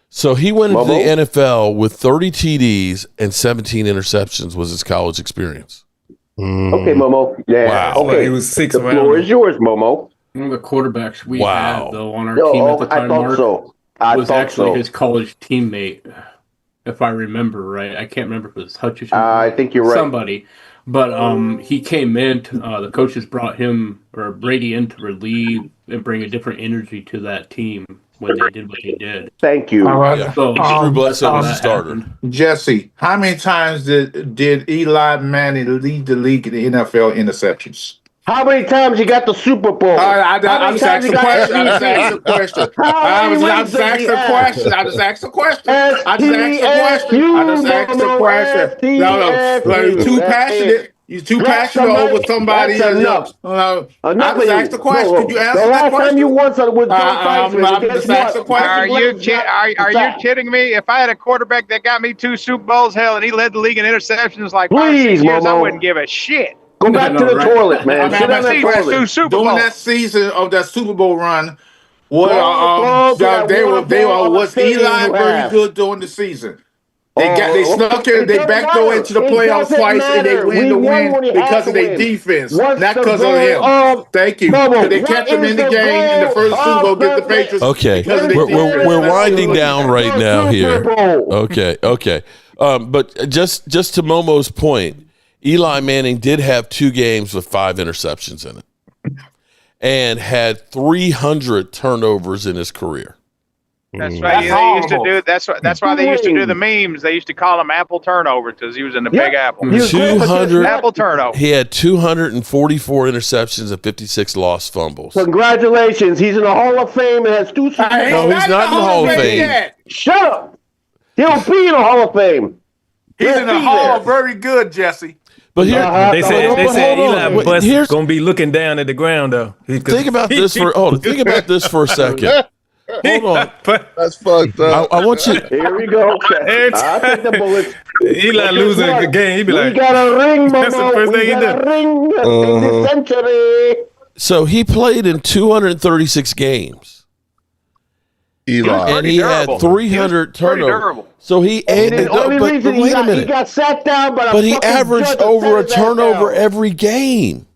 So he went into the NFL with 30 TDs and 17 interceptions was his college experience. Okay, Momo. Yeah. Wow. Okay. He was 6 the floor is yours, Momo. One of the quarterbacks we Wow. had, though, on our team at the time, Mark, was actually his college teammate, if I remember right. I can't remember if it was Hutchinson. I think you're right. Somebody. But he came in, the coaches brought him, or Brady, in to relieve and bring a different energy to that team when they did what they did. Thank you. So, Drew Bledsoe was the starter. happened. Jesse, how many times did Eli Manning lead the league in the NFL interceptions? How many times you got the Super Bowl? I just asked a question. I just asked a question. I just asked a question. I just asked a question. No, you're too passionate. You're too passionate over somebody else. I just asked a question. Could you answer that question? The last time you won something with I'm just asking a question. Are you kidding me? If I had a quarterback that got me 2 Super Bowls, hell, and he led the league in interceptions like 5-6 years, I wouldn't give a shit. Go back to the toilet, man. Sit on that toilet. During that season of that Super Bowl run, was Eli very good during the season? They snuck in. They backdoor into the playoffs twice, and they win the win because of their defense, not because of him. Thank you. Because they kept them in the game in the first Super Bowl against the Patriots. Okay, we're winding down right now here. Okay. But just to Momo's point, Eli Manning did have 2 games with 5 interceptions in it, and had 300 turnovers in his career. That's right. They used to do. That's why they used to do the memes. They used to call him Apple Turnover because he was in the Big Apple. 200 Apple Turnover. He had 244 interceptions and 56 lost fumbles. Congratulations. He's in the Hall of Fame and has 2 Super Bowls. No, he's not in the Hall of Fame. Shut up. He'll be in the Hall of Fame. He's in the Hall. Very good, Jesse. But here, they said Eli Bus gonna be looking down at the ground though. Think about this for a second. Hold on. That's fucked up. I want you. Here we go. I take the bullets. Eli losing a game. He be like, we got a ring, Momo. That's the first thing he did. Ring in this century. So he played in 236 games. Eli. And he had 300 turnovers. So he ended up. Wait a minute. He got sat down, but he averaged over a turnover every game.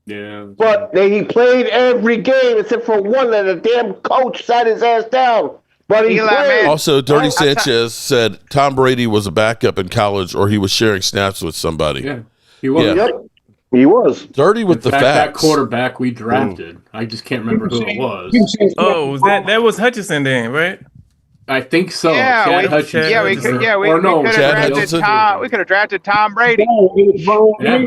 Yeah. But he played every game except for one that the damn coach sat his ass down. But he played. Also, Dirty Sanchez said Tom Brady was a backup in college or he was sharing snaps with somebody. Yeah, he was. Yeah. Yep. He was. Dirty with the facts. That quarterback we drafted. I just can't remember who it was. Oh, that was Hutchinson then, right? I think so. Yeah, we could have drafted Tom Brady. Yeah.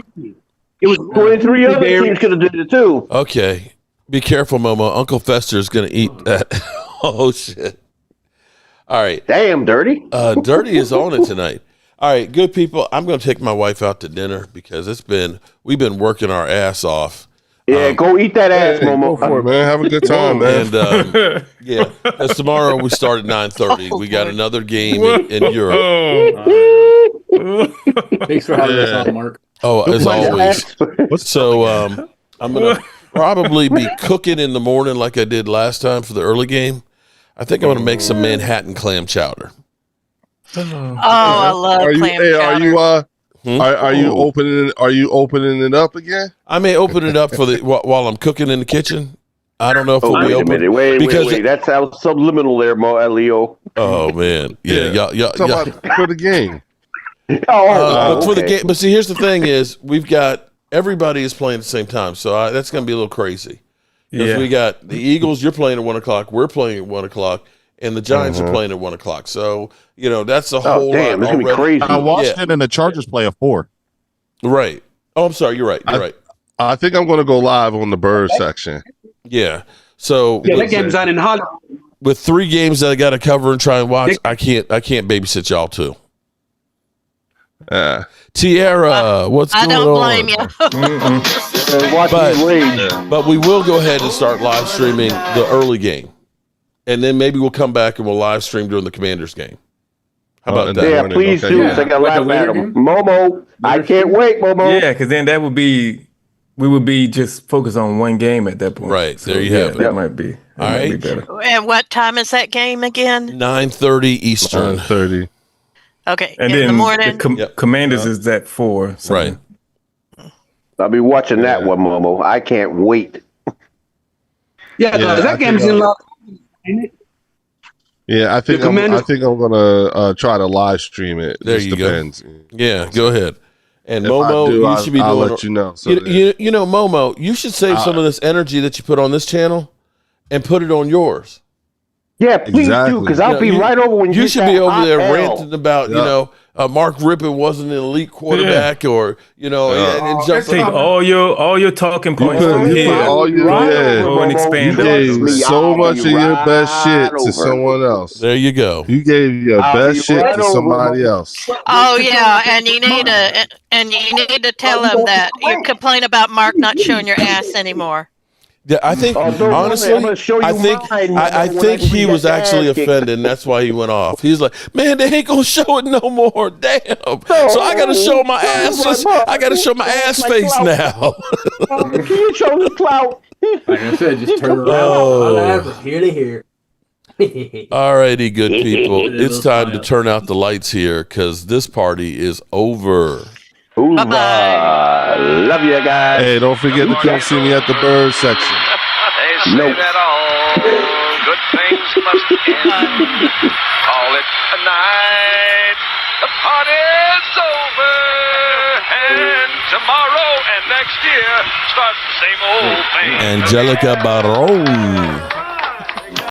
It was 23 other teams could have did it too. Okay. Be careful, Momo. Uncle Fester is going to eat that. Oh, shit. All right. Damn, Dirty. Dirty is on it tonight. All right, good people. I'm going to take my wife out to dinner because we've been working our ass off. Yeah, go eat that ass, Momo. Go for it, man. Have a good time, man. And yeah, because tomorrow we start at 9:30. We got another game in Europe. Thanks for having us on, Mark. Oh, as always. So I'm going to probably be cooking in the morning like I did last time for the early game. I think I'm going to make some Manhattan clam chowder. Oh, I love clam chowder. Are you opening it up again? I may open it up for while I'm cooking in the kitchen. I don't know if we'll be open. Wait. That sounds subliminal there, Leo. Oh man, yeah. For the game. For the game. But see, here's the thing: is we've got everybody is playing at the same time, so that's going to be a little crazy. Because we got the Eagles. You're playing at 1:00. We're playing at 1:00. And the Giants are playing at 1:00. So, that's a whole lot. It's going to be crazy. I watched it and the Chargers play at 4. Right. Oh, I'm sorry. You're right. I think I'm going to go live on the Bird section. Yeah. So that game's on in Hollywood. With 3 games that I got to cover and try and watch, I can't babysit y'all too. Tiara, what's going on? I don't blame you. But we will go ahead and start live streaming the early game. And then maybe we'll come back and we'll live stream during the Commanders game. How about that? Yeah, please do. Yeah. Take a laugh at him. Momo, I can't wait, Momo. Yeah, because then we would be just focused on one game at that point. Right, so, there you have it. That might be. All right. Be better. And what time is that game again? 9:30 Eastern. 9:30. Okay, and in then the morning. The Commanders is at 4. So. Right. I'll be watching that one, Momo. I can't wait. Yeah, that game's in love. Yeah, I think I'm gonna try to live stream it. There just you depends. Go. Yeah, go ahead. And if Momo, you should be I'll doing. let you know. So you know, Momo, you should save some of this energy that you put on this channel and put it on yours. Yeah, please do, because I'll be right over when you should be over there ranting about Mark Rippon wasn't an elite quarterback, or and take all your talking points from here. And expand. You gave so much of your best shit to someone else. There you go. You gave your best shit to somebody else. Oh yeah, and you need to tell them that you complain about Mark not showing your ass anymore. Yeah, I think honestly, I think he was actually offended, and that's why he went off. He's like, "Man, they ain't gonna show it no more. Damn! So I gotta show my ass. I gotta show my ass face now." Can you show the clout? Like I said, just turn around. Here to here. All righty, good people. It's time to turn out the lights here because this party is over. Bye-bye. Love you guys. Hey, don't forget to come see me at the bird section. They say that all good things must end. Call it a night. The party's over. And tomorrow and next year starts the same old thing. Angelica Barone.